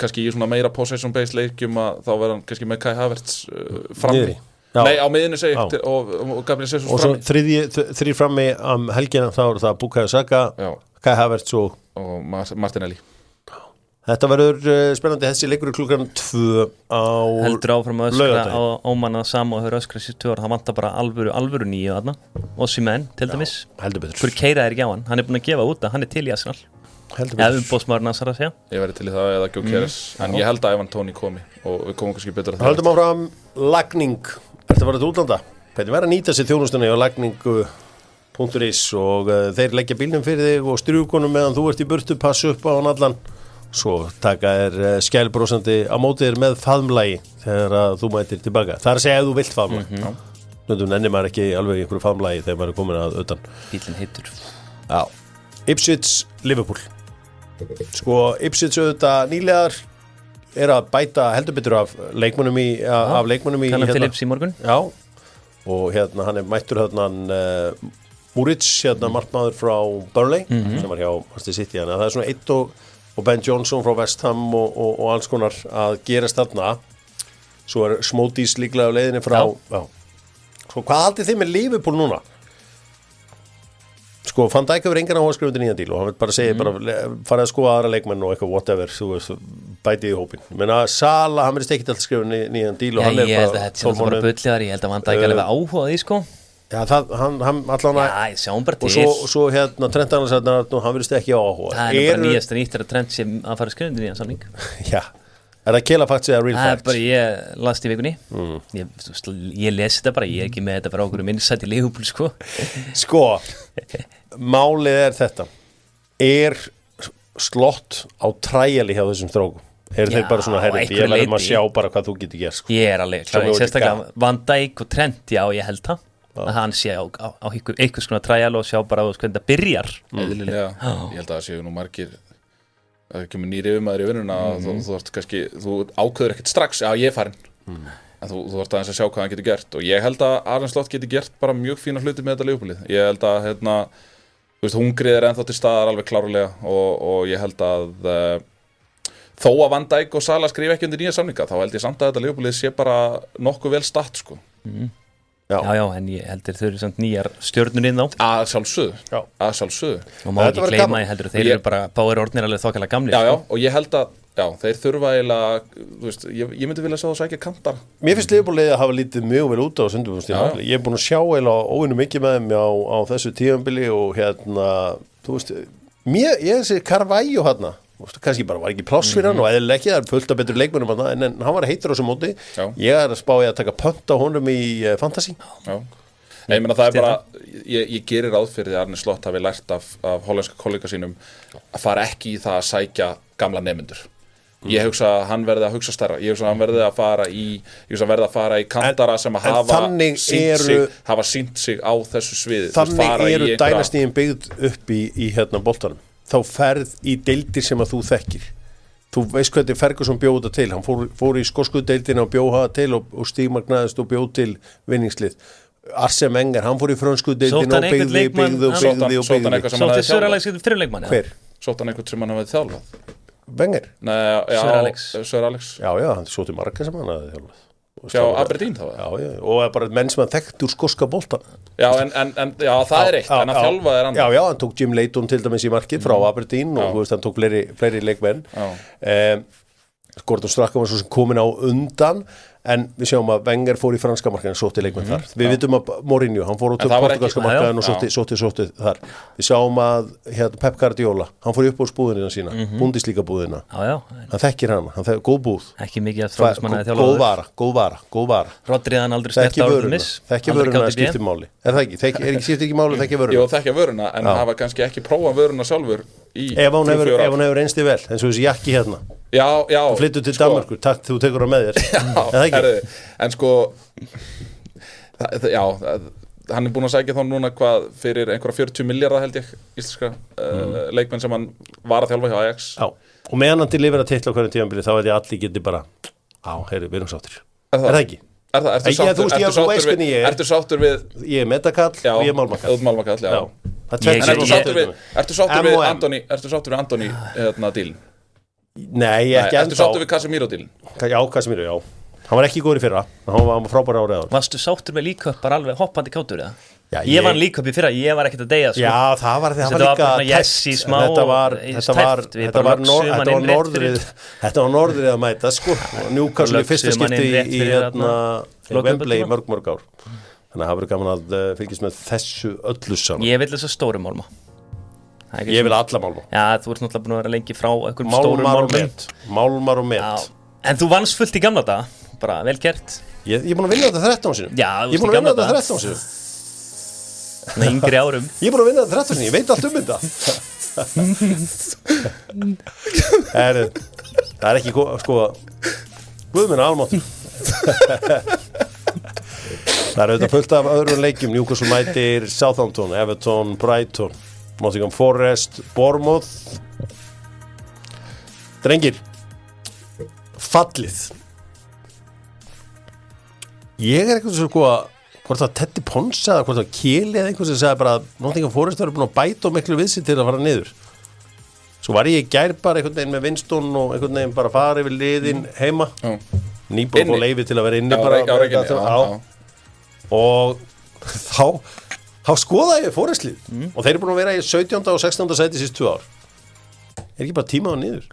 C: kannski í svona meira possession-based leikjum að þá verður hann kannski með Kai Havertz frammi. Nei, á miðinu segi og Gabriel Jesus frammi.
A: Og svo þrý frammi helgina þá er það Bukayo Saka, Kai Havertz og
C: Martinelli.
A: Þetta verður spennandi, þessi leikur klukkan 2 á
B: heldur áfram að öskra á ómanna sama og höfður öskra sér 2 ára, það vantar bara alvöru nýju þarna og Osimhen til dæmis
A: heldur betur
B: fyrir keira ekki á hann er búin að gefa út að hann er til í Arsenal eða umbóðsmaður Nassar að segja
C: ég verði til í það eða Gyökeres en ég held að Ivan Toney komi og við komum kannski betur að
A: það höldum áfram lagning ertu að fara til útlanda hvernig verður að nýta sér þjónustunni á lagningu.is og þeir leggja bílnum fyrir þig og strjúkonum meðan þú ert í burtu passa upp á hann allan svo taka skælbrósandi á móti þér með faðmlagi þegar þú mætir tilbaka. Það að segja að þú vilt faðmlagi. Nú nennir maður ekki alveg einhverju faðmlagi þegar maður komin að utan.
B: Bílinn heitur.
A: Já. Ipswich, Liverpool. Sko, Ipswich auðvitað nýlegar að bæta heldur betur af leikmönnum í
B: Callum Phillips í morgun.
A: Já. Og hann mættur Muric, markmaður frá Burnley sem var hjá Manchester City. Það svona eitt og Ben Johnson frá West Ham og alls konar að gerast þarna svo Smótís líklega á leiðinni frá Svo hvað haldið þið með Liverpool núna? Sko, Van Dijk hefur engan áhuga að skrifa undir nýjan díl og hann vil bara segja farið að skoða aðra leikmenn og eitthvað whatever þú veist, bætið í hópin menn að Sala, hann verðist ekkert að skrifa nýjan díl og hann
B: ég held að þetta bara bulliðar ég held að Van Dijk alveg áhuga því sko
A: Já, hann allan að
B: Já, sjáum bara til
A: Og svo Trent Alexander hann verðist ekki á áhuga
B: Það bara nýjasta nýtt að Trent sem að fara skrifandi nýjan samning
A: Já, það Kela facts eða real facts?
B: Það bara ég las þetta í vikunni Ég lesi þetta bara, ég ekki með þetta bara okkur minnsætt í Liverpool sko
A: Sko, málið þetta slott á træjali hjá þessum strókum þeir bara svona herri, ég verðum að sjá bara hvað þú getur gert sko.
B: Ég alveg, sérstaklega Van Dijk og Trent, já ég held það að hann sé á einhvers konar træjal og sjá bara hvernig það byrjar
C: Já, ég held að það séu nú margir það kemur nýri yfirmaður í vinnuna þú ákveður ekkert strax ég er farin en þú ert aðeins að sjá hvað hann getur gert og ég held að Arne Slot getur gert bara mjög fína hluti með þetta Liverpoolið ég held að hungrið ennþá til staðar alveg klárlega og ég held að þó að Van Dijk og Salah skrifa ekki undir nýja samninga þá held ég samt að þetta Liverpoolið sé bara nokkuð vel statt sko
B: Já, en ég heldur þau eru samt nýjar stjörnur inn á
C: að sjálfsögðu og
B: má ekki gleyma, ég heldur þeir eru bara báir orðnir alveg þokkalega gamlir
C: Já, og ég held að þeir þurfa eiginlega ég myndi vilja sjá það sækja kantara
A: Mér finnst Liverpool að hafa lítið mjög vel út á Sundurbúrstíðanbili Ég er búin að sjá eiginlega óvinnu mikið með þeim á þessu tíðanbili og þú veist ég sé Carvalho kannski bara var ekki pláss fyrir hann og eðlilega ekki, það er fullt af betur leikmönnum en hann var heitur á þessum móti ég er að spá ég að taka pönt á honum í fantasy
C: Ég meina það er bara ég gerir ráð fyrir því að Arne Slot hafi lært af hollenska kollega sínum að fara ekki í það að sækja gamla nemendur ég hugsa að hann verði að hugsa stærra ég hugsa að hann verði að fara í kantara sem að hafa sýnt sig á þessu sviði
A: Þannig eru dænastíðin byggð upp í boltanum þá ferð í deildir sem að þú þekkir þú veist hvernig Ferguson bjóð þetta til hann fór í skosku deildina og bjóð það til og Stig Magnaðist og bjóð til vinningslið Arsene Wenger, hann fór í frönsku deildina og byggði
B: Sótti Sir Alex fyrir leikmann
C: Hver? Sótti hann einhvern sem hann hafði þjálfað?
A: Wenger?
B: Sir Alex
A: Já, hann sótti marga sem hann hafði þjálfað
C: Hjá Aberdeen þá?
A: Já, og bara menn sem hann þekkt úr skoska boltan
C: Já, en það er eitt, en að þjálfa er annað
A: Já, hann tók Jim Leighton til dæmis í markið frá Aberdeen og hann tók fleiri leikmenn Gordon Strachan var svo sem komin á undan en við sjáum að Wenger fór í franska markaðin og sótti leikmenn þar við vitum að Mourinho, hann fór á portugalska markaðin og sótti þar við sjáum að Pep Guardiola hann fór í uppbúðsbúðina sína, Bundesliga búðina hann þekkir hann, góð búð
B: ekki mikið að þrónismannaði þjálfaður
A: góð vara
B: Rodri hann aldrei snert á
A: þekki vöruna að skipti máli er það ekki, skipti ekki máli þekki vöruna
C: Jó, þekki vöruna, en hafa kannski ekki prófað vöruna sjálfur
A: ef hann hefur reynst í vel eins og þessi jakki hérna þú flyttur til Danmörku, þú tekur það með þér
C: en sko hann er búin að sækja þá núna hvað fyrir einhverja 40 milljarða held ég íslenska leikmenn sem hann var að þjálfa hjá Ajax
A: og meðan hann til yfir að titla á hverjum tímanbili þá veit ég allir geti bara við erum sáttir er það ekki?
C: Ertu sáttur við
A: ég er metakall og ég er málmakall
C: Ertu sáttur við Antoni dílin?
A: Nei, ekki
C: Ertu sáttur við Casemiro-dílin?
A: Já, Casemiro, já hann var ekki góður í fyrra, hann var frábæra árið
B: Varstu sáttur með líka bara alveg hoppandi kátur eða? Já, ég vann líka upp í fyrra, ég var ekkert að deyja sko.
A: Já, það var líka test. Þetta var norðrið að mæta sko. Newcastle í fyrsta skipti í Wembley í mörg ár. Þannig að það verður gaman að fylgjast með þessu öllu saman.
B: Ég vil þess að stóru málma.
A: Ég vil alla málma.
B: Já, þú ert náttúrulega búin að vera lengi frá einhverjum stórum málmum.
A: Málmar og met.
B: En þú vannst fullt í gamla daga, bara vel gert.
A: Ég er búin að vinna þetta 13 sinum.
B: Já, ég er búin að vinna þetta
A: 13 sinum.
B: Svona yngri árum.
A: Ég er búin að vinna þetta 13 sinum, ég veit allt um þetta. Það er ekki, sko, Guð minn almáttur. Það er auðvitað fullt af öðrum leikjum. Newcastle mætir Southampton, Everton, Brighton, Nottingham Forest, Bournemouth. Drengir, fallið. Ég er eitthvað svo sko að hvort það Teddy Ponsa eða hvort það Keli eða einhvers sem segði bara að Nottingham Forest verður búin að bæta og miklu við sig til að fara niður. Svo var ég í gær bara einhvern veginn með Winston og einhvern veginn bara fara yfir liðin heima. Nýbúin og leyfi til að vera inni bara. Og þá skoðaði ég Forest-lið og þeir eru búin að vera í 17. og 16. sæti síðust 2 ár. Er ekki bara tíma á niður?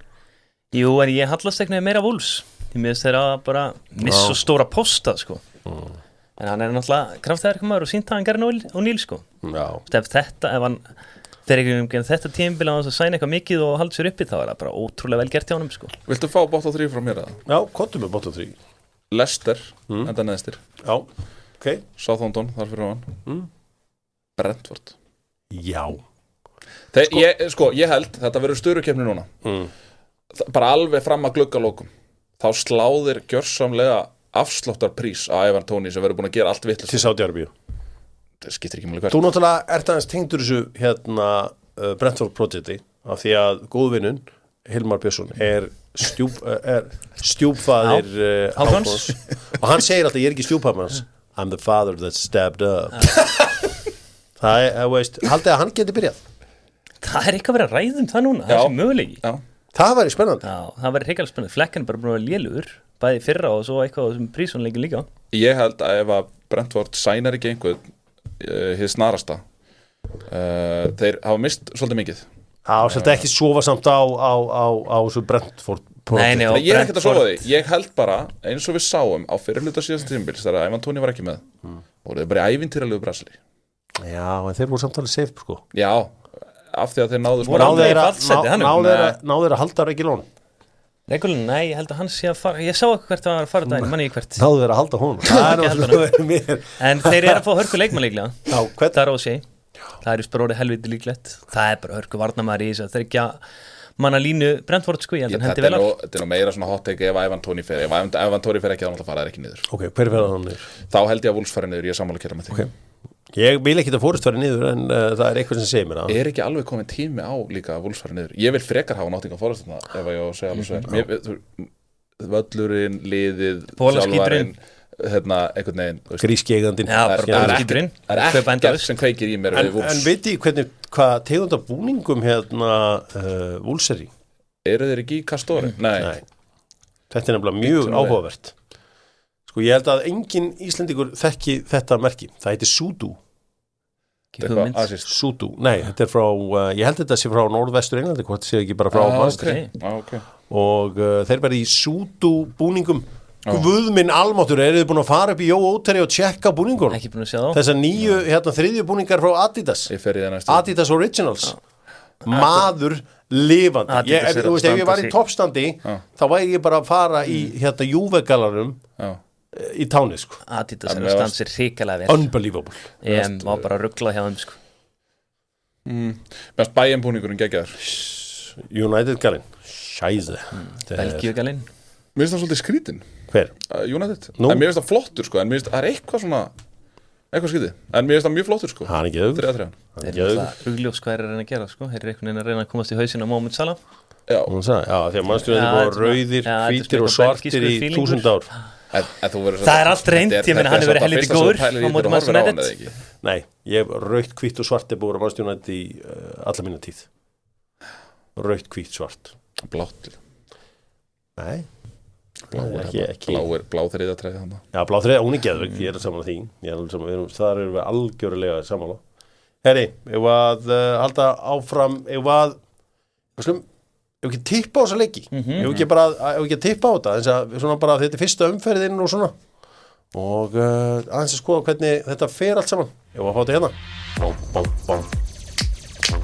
B: Jú, en ég hallast ekki meira Wolves. Ég miðast þeirra bara missa stóra posta sko. En hann er náttúrulega kraftæðarkamaður og síntaðan Garn og Níl sko. Ef hann þegar einhverjum þetta tímabil á þess að sæna eitthvað mikið og halda sér uppi þá er það bara ótrúlega vel gert hjá honum sko.
C: Viltu fá bottom 3 frá mér eða?
A: Já, kottum við bottom 3.
C: Leicester, enda neðstir.
A: Já, ok.
C: Southampton, þar fyrir hann. Brentford.
A: Já.
C: Ég held þetta verður störukeppni núna. Bara alveg fram að gluggalókum. Þá sláðir gjörsamlega afsláttarprís á Ivan Toney sem verður búin að gera allt vitlaust.
A: Til Saudi-Arabíu.
C: Það skiptir ekki máli hvert.
A: Þú náttúrulega ert aðeins tengdur þessu Brentford projekti af því að góðvinnun Hilmar Björnsson er stjúpfaðir Hákons og hann segir alltaf ég er ekki stjúpfaðir hans I'm the father that stabbed up. Það er, veist, haldið að hann geti byrjað.
B: Það er eitthvað verið að ræða það núna, það er mögulegi.
A: Já. Það væri spennandi.
B: Já, það væri hrikalega spennandi. Flekken er bara búin að vera lélugur, bæði fyrra og svo eitthvað sem prísvonleikin líka.
C: Ég held að ef að Brentford sænar ekki einhvern hið snarasta, þeir hafa mist svolítið mikið.
A: Já, svolítið ekki sofa samt á þessu Brentford.
B: Nei,
C: ég er ekkert að sofa því. Ég held bara, eins og við sáum á fyrirluta síðasta tímabils, þegar Ivan Toney var ekki með, voru þeir bara í ævintýralegu brasli. Já,
A: en þeir voru samtalið safe, sko.
C: Já, af því að þeir
A: náður að halda Reguilón.
B: Reguilón, nei, ég held að hann sé að fara. Ég sá ekki hvert að fara daginn, manni ekki hvert.
A: Náður að halda honum.
B: En þeir eru að fá hörku leikmann líklega.
A: Já, hvern?
B: Það er ósei. Það er spróri helviti líklegt. Það er bara hörku varnarmaður í þess að þeir ekki að manna línu Brentford sko, ég held að hendi vel á.
C: Þetta er nú meira svona hot take ef Ivan Toney fer. Ef Ivan Toney fer ekki, þá fara þeir ekki niður.
A: Ok, hver fer hann niður?
C: Þá held ég að Wolves fari niður, ég er sammála kera með því.
A: Okay. Ég vil ekki að Forest fari niður en það er eitthvað sem segir mér að.
C: Er ekki alveg komin tími á líka að Wolves fari niður? Ég vil frekar hafa Nottingham Forest ef að ég segja alveg svo. Völlurinn, liðið, sjálfarinn, einhvern veginn.
A: Gríski eigandinn.
B: Já, bara skíturinn.
C: Það er ekkert sem kveikir í mér við Wolves.
A: En veit ég hvað tegunda búningum Wolves er í?
C: Eru þeir ekki í Kastóri? Nei.
A: Þetta er nefnilega mjög áhugavert. Sko ég held að engin Íslendingur þekki þetta merki. Það heitir Sudu. Sudu. Nei, þetta er frá, ég held þetta sé frá norðvestur Englandi, hvort sé ekki bara frá Manchester.
C: Okay.
A: Og þeir verði í Sudu búningum. Guð minn almáttur, eru þið búin að fara upp í Jó Óteri og tjekka búningunum?
B: Ekki búin að sjá þá.
A: Þessar nýju, þriðju búningar frá Adidas.
C: Ég fer í það næstu.
A: Adidas Originals. Maður lifandi. Þú veist, ef ég var í toppstandi, þá væri ég bara að fara í Juve-gallarum í táni, sko.
B: Adidas er að stansir hrikalega vel.
A: Unbelievable.
B: Ég var bara að ruggla hjá þeim, sko.
C: Mest Bayern búningurinn geggjaður.
A: United-gallinn. Scheiße.
B: Belgíu-gallinn.
C: Mér finnst það svolítið skrítin.
A: Hver?
C: United. En mér finnst það flottur, sko. En mér finnst það er eitthvað svona eitthvað skrítið. En mér finnst það mjög flottur, sko.
A: Hann er ekki auðvitað.
C: 3-3.
B: Þeir eru alltaf hugljós hvað er að reyna að gera, sko. Þeir eru einhvern veginn að reyna að komast í hausinn á Mohamed Salah.
C: Já,
A: því að mannstjóðin er búin rauðir, hvítir og svartir í 1000 ár.
B: Það er allt reynd, ég meina hann hefur verið helviti góður á móti Manchester United.
A: Nei, ég hef rautt, hvítt og svart er búin á Manchester United í alla mína tíð. Rautt, hvítt, svart.
C: Blátt.
A: Nei.
C: Blá þriðjatræði þannig.
A: Já, blá þriðja, hún geðveik, ég saman því. Þar erum við algjörlega saman. Herri, ef halda áfram, ef ekki tippa á þessa leiki. Ef ekki tippa á þetta, svona bara þetta fyrsta umferðin og svona. Og aðeins að skoða hvernig þetta fer allt saman. Ef að fá þetta hérna.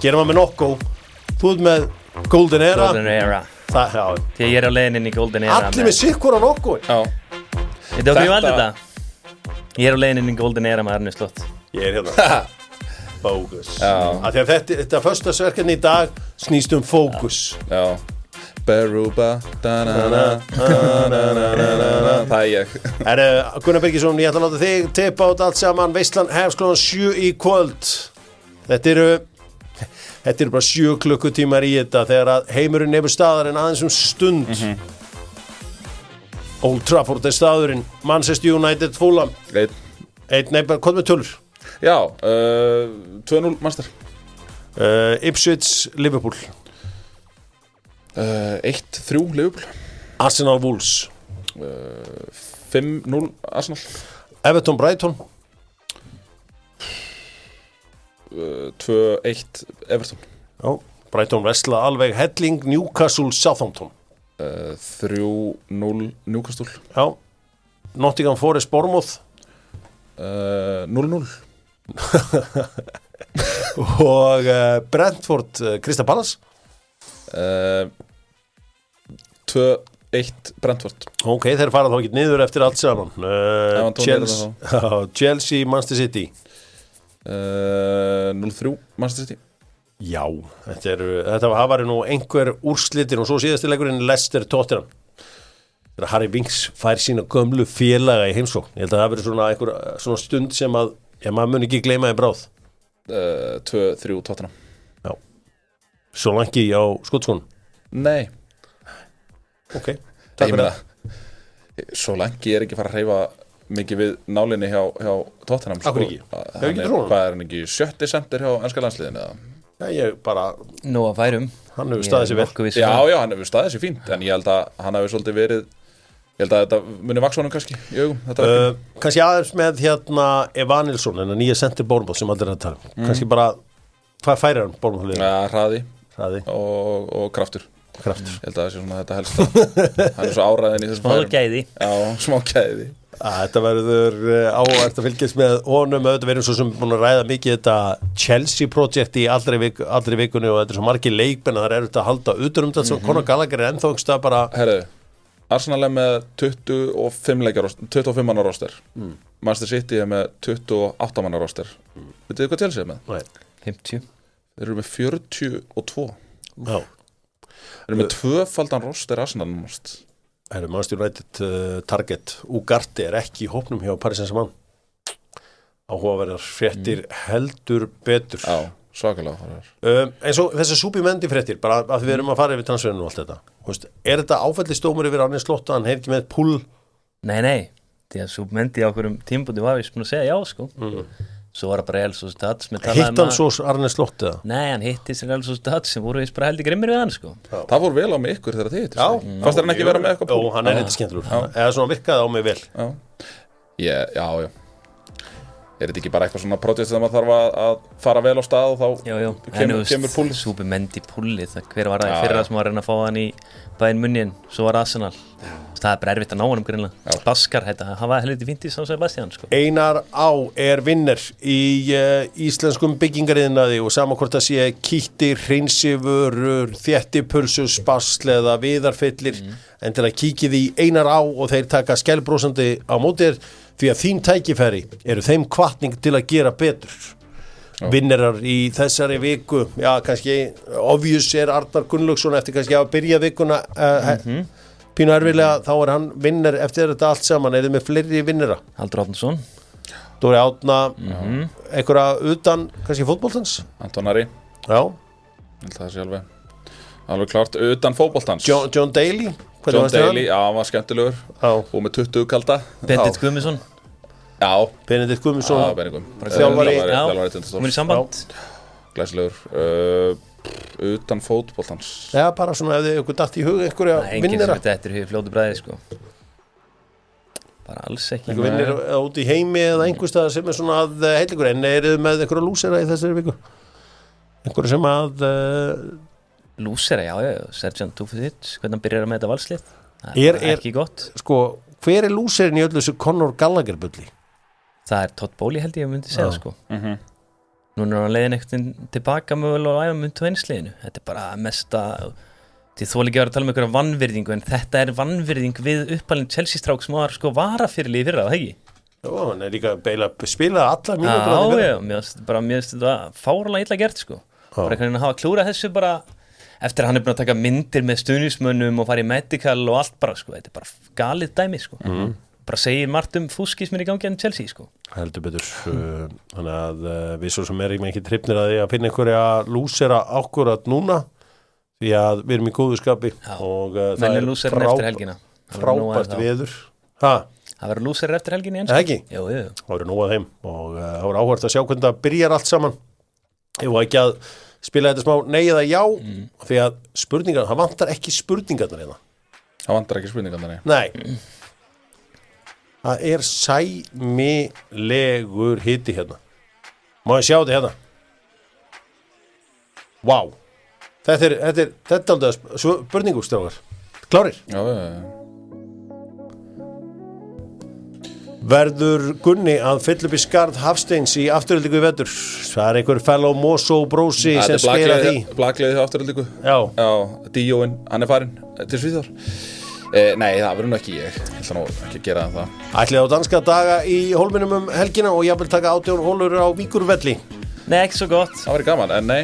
A: Gerum við með Nokko. Þú með Golden Era.
B: Því ég á leiðin inn í Golden Era.
A: Allir með sikkur á Nokko.
B: Já. Þetta okkur ég valdi þetta. Ég á leiðin inn í Golden Era með Arne Slott.
A: Ég hérna. Fókus. Af því að þetta föstudagsverkefni í dag snýst fókus.
C: Já. Beruba, það ég.
A: Gunnar Birgisson, ég ætla að láta þig tippa át allt saman. Veislan hefst klukkan 7 í kvöld. Þetta eru bara 7 klukkutímar í þetta þegar að heimurinn nefnir staðar en aðeins stund. Old Trafford staðurinn. Manchester United Fulham. Hvað með tölur?
C: Já, 2-0 Manchester.
A: Ipswich Liverpool.
C: 1-3 Liverpool.
A: Arsenal Wolves.
C: 5-0 Arsenal.
A: Everton Brighton.
C: 2-1 Everton.
A: Já, Brighton vesla alveg helling. Newcastle Southampton.
C: 3-0 Newcastle.
A: Já. Nottingham Forest Bournemouth.
C: 0-0.
A: Og Brentford Crystal Palace.
C: 2-1 Brentford.
A: Ok, þeir fara þá ekki niður eftir allt saman. Chelsea Manchester City.
C: 0-3 Manchester City.
A: Já, þetta var nú einhver úrslitir og svo síðasti leikurinn Leicester Tottenham. Þegar Harry Winks fær sína gömlu félaga í heimsókn. Ég held að það verið svona einhver svona stund sem að maður mun ekki gleyma í bráð.
C: 2-3 Tottenham.
A: Já. Solanke á skotskónum?
C: Nei.
A: Ok.
C: Ég meina, Solanke ekki fara að hreyfa mikið við nálinni hjá Tottenham.
A: Akkur ekki?
C: Hvað hann ekki 7. center hjá enska landsliðinu?
A: Já, ég bara...
B: Nú að færum.
A: Hann hefur staðið sér vel.
C: Já, hann hefur staðið sér fínt, en ég held að hann hefur svolítið verið... Ég held að þetta muni vaksa honum kannski í augum.
A: Kannski aðeins með Evanilsson, en að nýja center Bournemouth sem allir að tala. Kannski bara, hvað færir hann Bournemouth?
C: Hraði og kraftur. Ég held að það sé svona þetta helst. Hann svo áræðin í þessum færum.
B: Smá gæði.
C: Já, smá gæði.
A: Þetta verður áhægt að fylgjast með honum. Þetta verður svo sem búin að ræða mikið þetta Chelsea-projekt í allri vikunni og þetta er svo margir leikmenn að það er auðvitað að halda utan þetta. Conor Gallagher er ennþá einhverstað bara...
C: Herru, Arsenal er með 25 manna roster. Manchester City er með 28 manna roster. Vitið þið hvað Chelsea er með?
A: Nei.
B: 50.
C: Þeir eru með 42.
A: Já.
C: Þeir eru með tvöfaldan roster Arsenal most.
A: Manchester United target Ugarte er ekki í hópnum hjá Paris Saint-Germain. Áhugaverðar fréttir heldur betur.
C: Já, svakalega.
A: Eins og þessi Subimendi fréttir, bara að við erum að fara yfir transferinu og allt þetta. Er þetta áfellisdómur yfir Arne Slott að hann hefði ekki með pull?
B: Nei. Því að Subimendi á hverjum tímabúti var við búin að segja já, sko. Svo var það bara Els og Stats.
A: Hitt hann svo Arne Slott eða?
B: Nei, hann hitti sér Els og Stats sem voru bara heldur grimmir við hann, sko.
C: Já. Það fór vel á mig ykkur þegar þið hittist. Já. Fannst þér hann ekki vera með eitthvað púl?
A: Jó, hann eitthvað skemmtilegur. Eða svona virkaði á mig vel.
C: Já. Er þetta ekki bara eitthvað svona projekt sem maður þarf að fara vel á stað og þá kemur púlið?
B: Subimendi púlið, hver var það í fyrra sem var að reyna að fá hann í Bayern München, svo var Arsenal. Það er bara erfitt að ná hann greinlega. Baskar, hann var helviti fínt í San Sebastian, sko.
A: Einar Á er vinner í íslenskum byggingariðnaði og sama hvort það sé kítir, hreinsivörur, þéttipulsur, spasl eða viðarfyllir, en til að kíkið í Einar Á og þeir taka skælbrósandi á móti því að þín tækifæri eru þeim hvatning til að gera betur. Vinnerar í þessari viku, já, kannski obvious er Arnar Gunnlaugsson eftir kannski að byrja vikuna pínu erfiðlega, þá er hann vinner eftir þetta allt saman. Er þið með fleiri vinnera?
B: Haldur Átnason,
A: Dóri Átna, einhverja utan kannski fótboltans?
C: Anton Ari.
A: Já.
C: Það sé alveg klart utan fótboltans.
A: John Daly?
C: John Daly, já, hann var skemmtilegur og með 20 kalda.
B: Benedikt Guðmundsson.
C: Já,
A: Benedikt Guðmundsson.
C: Þjálfari
B: Tindastóls. Kominn í samband.
C: Glæsilegur. Utan fótboltans.
A: Já, bara svona ef þið ykkur datt í hug einhverja vinnira.
B: Enginn sem þetta er hug fljótu bræði, sko. Bara alls ekki.
A: Einhver vinnir út í heimi eða einhverstað sem svona að heilíkur, en eru þið með einhverja lúsera í þessari viku? Einhverja sem að...
B: Lúsera, já, Sergeant Tufusic, hvernig hann byrjar með þetta valslið. Það er ekki gott.
A: Sko, hver er lúserinn í öllu þessu Conor Gallagher bulli?
B: Það er Todd Bowley held ég myndi segja, sko. Núna er hann leiðin eitthvað tilbaka mögulega og æfa mynd og einsliðinu. Þetta er bara mesta, þið þóli ekki að vera að tala um einhverja vannvirðingu, en þetta er vannvirðing við uppalinn Chelsea-strák sem var sko varafyrirliði fyrra, það ekki?
A: Já, hann er líka beila spilað allar mínútur.
B: Já, mér finnst þetta fáránlega illa gert, sko. Bara einhvern veginn að hafa klúra þessu bara, eftir að hann er búin að taka myndir með stuðningsmönnum og fara í medical og allt bara, sko. Þetta er bara galið dæmi, sko. Bara segir margt fúskis mér í gangi en Chelsea, sko.
A: Heldur betur, þannig að við svo sem erum ekki trippnir að því að finna einhverja lúsera akkurat núna, því að við erum í góðu skapi og það er frábært veður.
B: Það verður lúserir eftir helginni eins.
A: Ekki?
B: Jú.
A: Það verður nóg að þeim og það verður áhvert að sjá hvernig það byrjar allt saman. Ég var ekki að spila þetta smá nei eða já, því að spurningar, það vantar ekki spurningarnar hérna.
C: Það vantar ekki spurningarnar,
A: nei. Það er sæmilegur hiti hérna. Má ég sjá þetta hérna? Vá. Þetta er aldrei spurningustrákar. Klárir?
C: Já.
A: Verður Gunni að fylla upp í skarð Hafsteins í afturöldingu í vetur? Það er einhver fellow Mosso brósi sem spila því.
C: Blakliðið í afturöldingu.
A: Já.
C: Díóin, hann er farinn til Svíþjóðar. Nei, það verður nú ekki ég ætla nú ekki að gera það.
A: Ætlið á danska daga í hólminum helgina og jafnvel taka 18 hólur á Víkurvelli.
B: Nei, ekki svo gott.
C: Það verður gaman, en nei.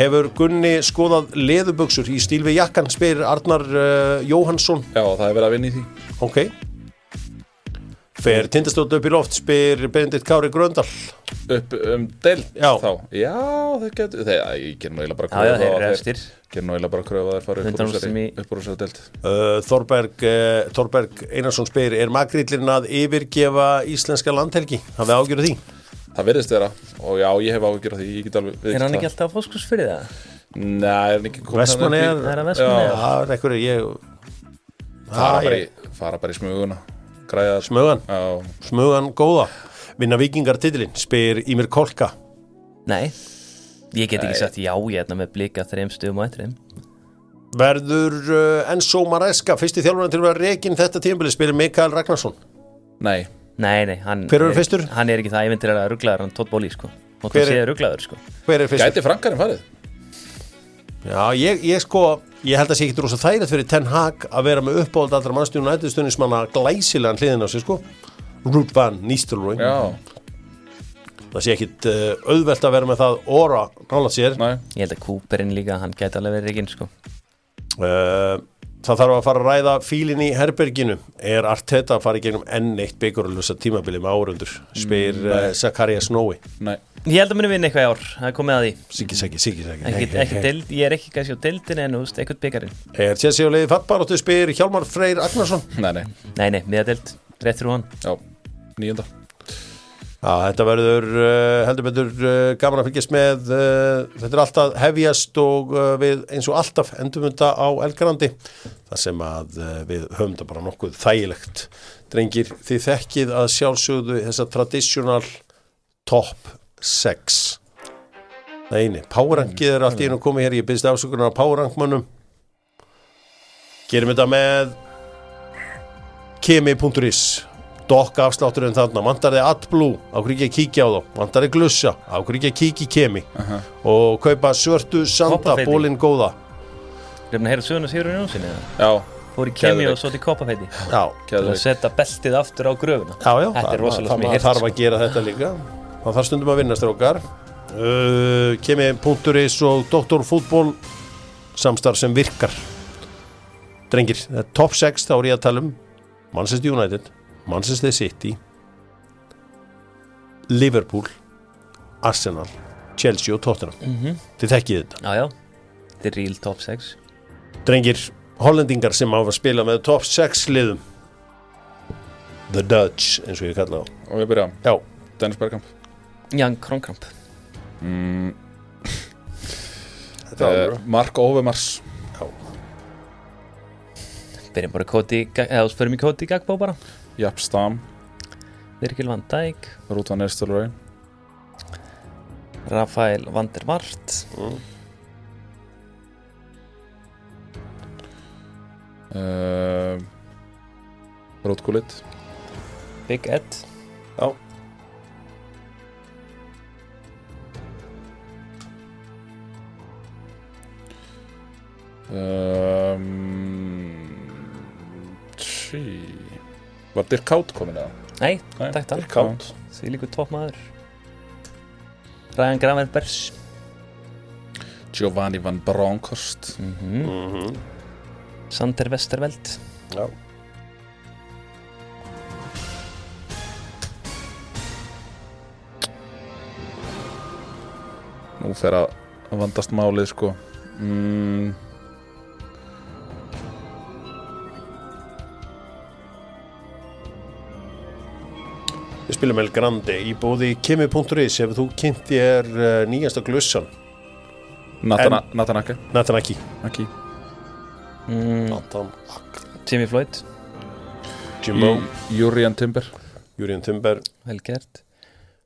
A: Hefur Gunni skoðað leðubuxur í stíl við jakkan, spyr Arnar Jóhannsson.
C: Já, það er verið að vinna í því.
A: Ok. Fer Tindastóll upp í loft, spyr Benedikt Kári Gröndal.
C: Upp deild þá? Já, það getur, ég ger nú eiginlega bara
B: kröfu. Já, þeir eru efstir.
C: Ger nú eiginlega bara kröfu að þeir fara upp úr þessari deild.
A: Þorberg Einarsson spyr, er makríllinn að yfirgefa íslenska landhelgi? Hafið ágjörðu því?
C: Það virðist vera, og já, ég hef ágjörðu því, ég get alveg viðkvæmt það.
B: Er hann ekki alltaf á Fáskursfirði það?
C: Nei, er hann ekki komið fara bara í smuguna.
A: Smugan góða. Vinna Víkingar titilinn, spyr Ímir Kolka.
B: Nei, ég get ekki sagt já ég hérna með blika 3 stigum á eftir þeim.
A: Verður Enzo Maresca fyrsti þjálfarinn til að vera rekinn þetta tímabili, spyr Mikael Ragnarsson.
B: Nei, hann
A: hver er fyrstur?
B: Hann er ekki það ævintýralega ruglaður, hann Todd Bowley, sko. Hver er ruglaður, sko.
A: Hver er fyrstur?
C: Gæti Frankarinn farið?
A: Já, ég held að sé ekki rosa þægilegt fyrir Ten Hag að vera með uppáhald allra Manchester United stuðningsmanna glæsilegan hliðina á sig, sko. Ruud van Nistelrooy.
C: Já.
A: Það sé ekkit auðvelt að vera með það óra nálægt sér.
C: Nei.
B: Ég held að Cooperinn líka, hann gæti alveg verið rekinn, sko.
A: Það þarf að fara að ræða fílinn í herberginu. Er Arteta að fara í gegnum enn eitt bikarlösa tímabili með árundur? Spyr Zacharias Nói.
C: Nei.
B: Ég held að muni vinna eitthvað í ár, það er komið að því.
A: Siggi.
B: Ekki deild, ég er ekki gæsi á deildin en eitthvað bikarinn.
A: Er Chelsea á leiði fallbaráttu, spyr Hjálmar Freyr Agnarsson.
B: Nei, miðadeild, rétt fyrir hann.
C: Já, 9.
A: Já, þetta verður heldur betur gaman að fylgjast með. Þetta er alltaf hefjast og við eins og alltaf endum þetta á Elgarandi. Það sem að við höfum þetta bara nokkuð þægilegt. Drengir, þið þekkið að sjálfsögðu þessa traditional top 6. Það eini, Powerrankið er allt í einu komið hér. Ég byrst afsökunar á Powerrankmönnum. Gerum þetta með kemi.is. Dokka afslátturinn þarna, vantar þið AdBlue, á hverju ekki að kíkja á þá, vantar þið Glussa, á hverju ekki að kíkja í Kemi og kaupa svörtu sanda, bólinn góða.
B: Grefna að heyra söguna Sigurður Jónsson eða?
C: Já.
B: Fór í Kemi og svo til koppafeiti.
A: Já.
B: Til að setja beltið aftur á gröfuna.
A: Já,
B: þetta er rosalega sem ég
A: það þarf að gera þetta líka. Það þarf stundum að vinna strákar. Kemi.is og Dr. Fútból samstarf sem virkar. Drengir, top 6 þá er ég að tala um Manchester United, Manchester City, Liverpool, Arsenal, Chelsea og Tottenham. Þið þekkið þetta.
B: Já, þetta er real top 6.
A: Drengir, hollendingar sem hafa spilað með top 6 liðum. The Dutch, eins og ég kalla þá.
C: Og við byrjum.
A: Já.
C: Dennis Bergkamp.
B: Jan Kronkamp.
C: Mark Overmars.
B: Byrjum bara förum í Cody Gagbo bara.
C: Japp Stam.
B: Virgil van Dijk.
C: Ruud van Nistelrooy.
B: Rafael van der Vaart.
C: Ruud Gullit.
B: Big Ed.
A: Já.
C: Var Dirk Kuyt komin eða?
B: Nei, takk
A: Dirk Kuyt.
B: Því líkur toppmaður. Ryan Gravenbergs.
C: Giovanni van Bronckhorst.
B: Sander Westerveld.
A: Já.
C: Nú fer að vandast málið sko.
A: Við spilum El Grande í bóði Kimi.is. Ef þú kynnt þér nýjasta glussan
C: Natanaki
B: Jimmy Floyd.
A: Jimbo.
C: Jurriën Timber.
B: Vel gert.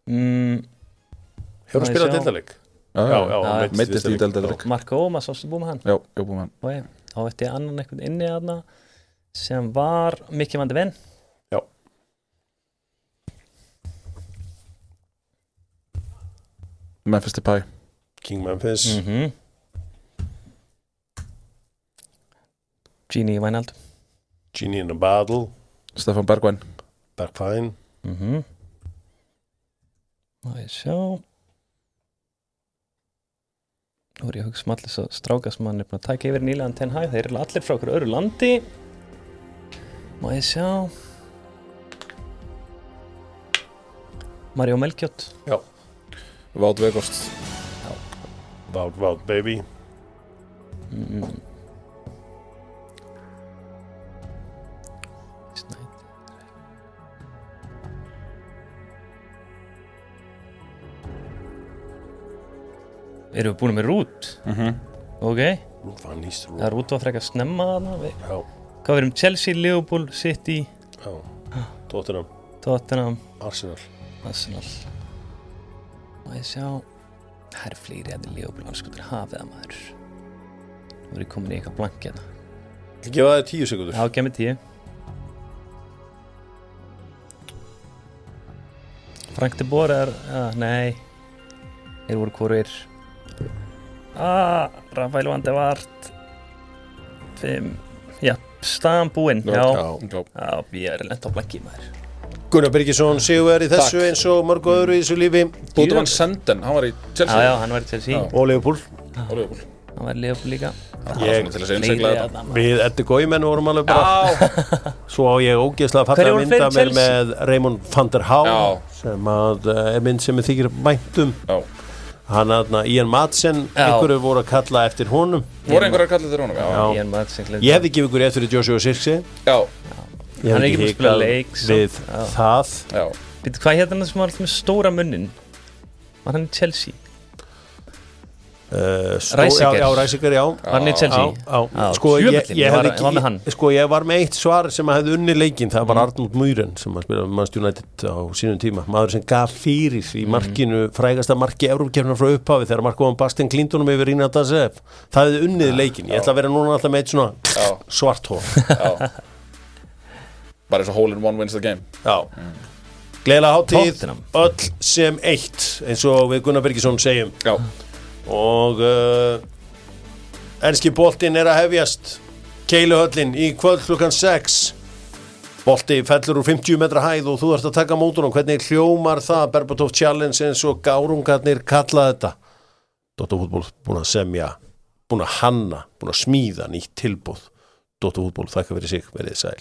A: Hefur þú spilað deildarleik?
C: Já, meiddist í deildarleik.
B: Marco Ómas, varstu búið með hann?
C: Já, ég búið með hann.
B: Þá veit ég annan einhvern inni þarna sem var Mikki van de Ven.
A: Já.
C: Memphis Depay.
A: King Memphis.
B: Gini Wijnaldum.
A: Gini in the Battle.
C: Stefan Bergwijn.
A: Bergwijn.
B: Má ég sjá. Nú ég að hugsa allir svo stráka sem hann búin að taka yfir nýlegan Ten Hag. Þeir eru allir frá okkur öðru landi. Má ég sjá. Mario Melchiot.
A: Já.
C: Wout Weghorst.
A: Wout baby.
B: Erum við búin með Ruud? Ok. Ruud var frekar snemma þarna.
A: Já.
B: Hvað við erum? Chelsea, Liverpool, City.
A: Já. Tottenham. Arsenal.
B: Má ég sjá. Það eru fleiri að Liverpool anskutur hafið að maður. Nú er ég komin í eitthvað blank hérna.
A: Ég gefa það 10 sekundur.
B: Já, gef mér 10. Frank de Boer nei. Þeir voru hvorir. Rafael van der Vaart. 5. Já, staðan búinn. Já, ég er lent á blanki maður.
A: Gunnar Birgisson, sigurvegari í þessu eins og mörgu öðru í þessu lífi.
C: Bóti van Senden, hann var í Chelsea.
B: Já, hann var í Chelsea.
A: Og Liverpool.
B: Hann var í Liverpool líka.
A: Við Eddi Góimenn vorum alveg bara. Svo á ég ógeðslega að fatta að mynda mér með Raymond van der Há sem að er mynd sem ég þykir væntum. Hann aðna Ian Madsen, einhverju voru að kalla eftir honum.
C: Voru einhverju að kalla eftir honum? Já.
B: Ian Madsen.
A: Ég hefði gefið ykkur rétt fyrir Joshua Zirkzee.
C: Já.
A: Ég
B: hann er ekki búin að spila leik
A: við það.
B: Já. Býttu, hvað hérna sem var alltaf með stóra munnin? Var hann í Chelsea?
A: Ræsiker, já.
B: Var hann í Chelsea?
A: Sko, ég var með eitt svar sem að hefði unni leikinn. Það var Arnold Mühren sem að spila Manchester United á sínum tíma. Maður sem gaf fyrir í markinu, frægasta marki Evrópukefna frá upphafi þegar mark ofan Bastian Clintonum yfir Rina Dazev. Það hefði unnið leikinn. Ég ætla að vera núna alltaf með eitt svona svarthól.
C: Bara eins og hole in one wins the game.
A: Já. Gleðilega hátíð, öll sem eitt, eins og við Gunnar Birgisson segjum.
C: Já.
A: Og enski boltinn er að hefjast. Keiluhöllin í kvöld klukkan 6. Bolti fellur úr 50 metra hæð og þú ert að taka mótunum. Hvernig hljómar það? Berbatov Challenge eins og gárungarnir kalla þetta. Dóttarfútból búin að semja, búin að hanna, búin að smíða nýtt tilboð. Dóttarfútból, þakka fyrir sig, verið sæl.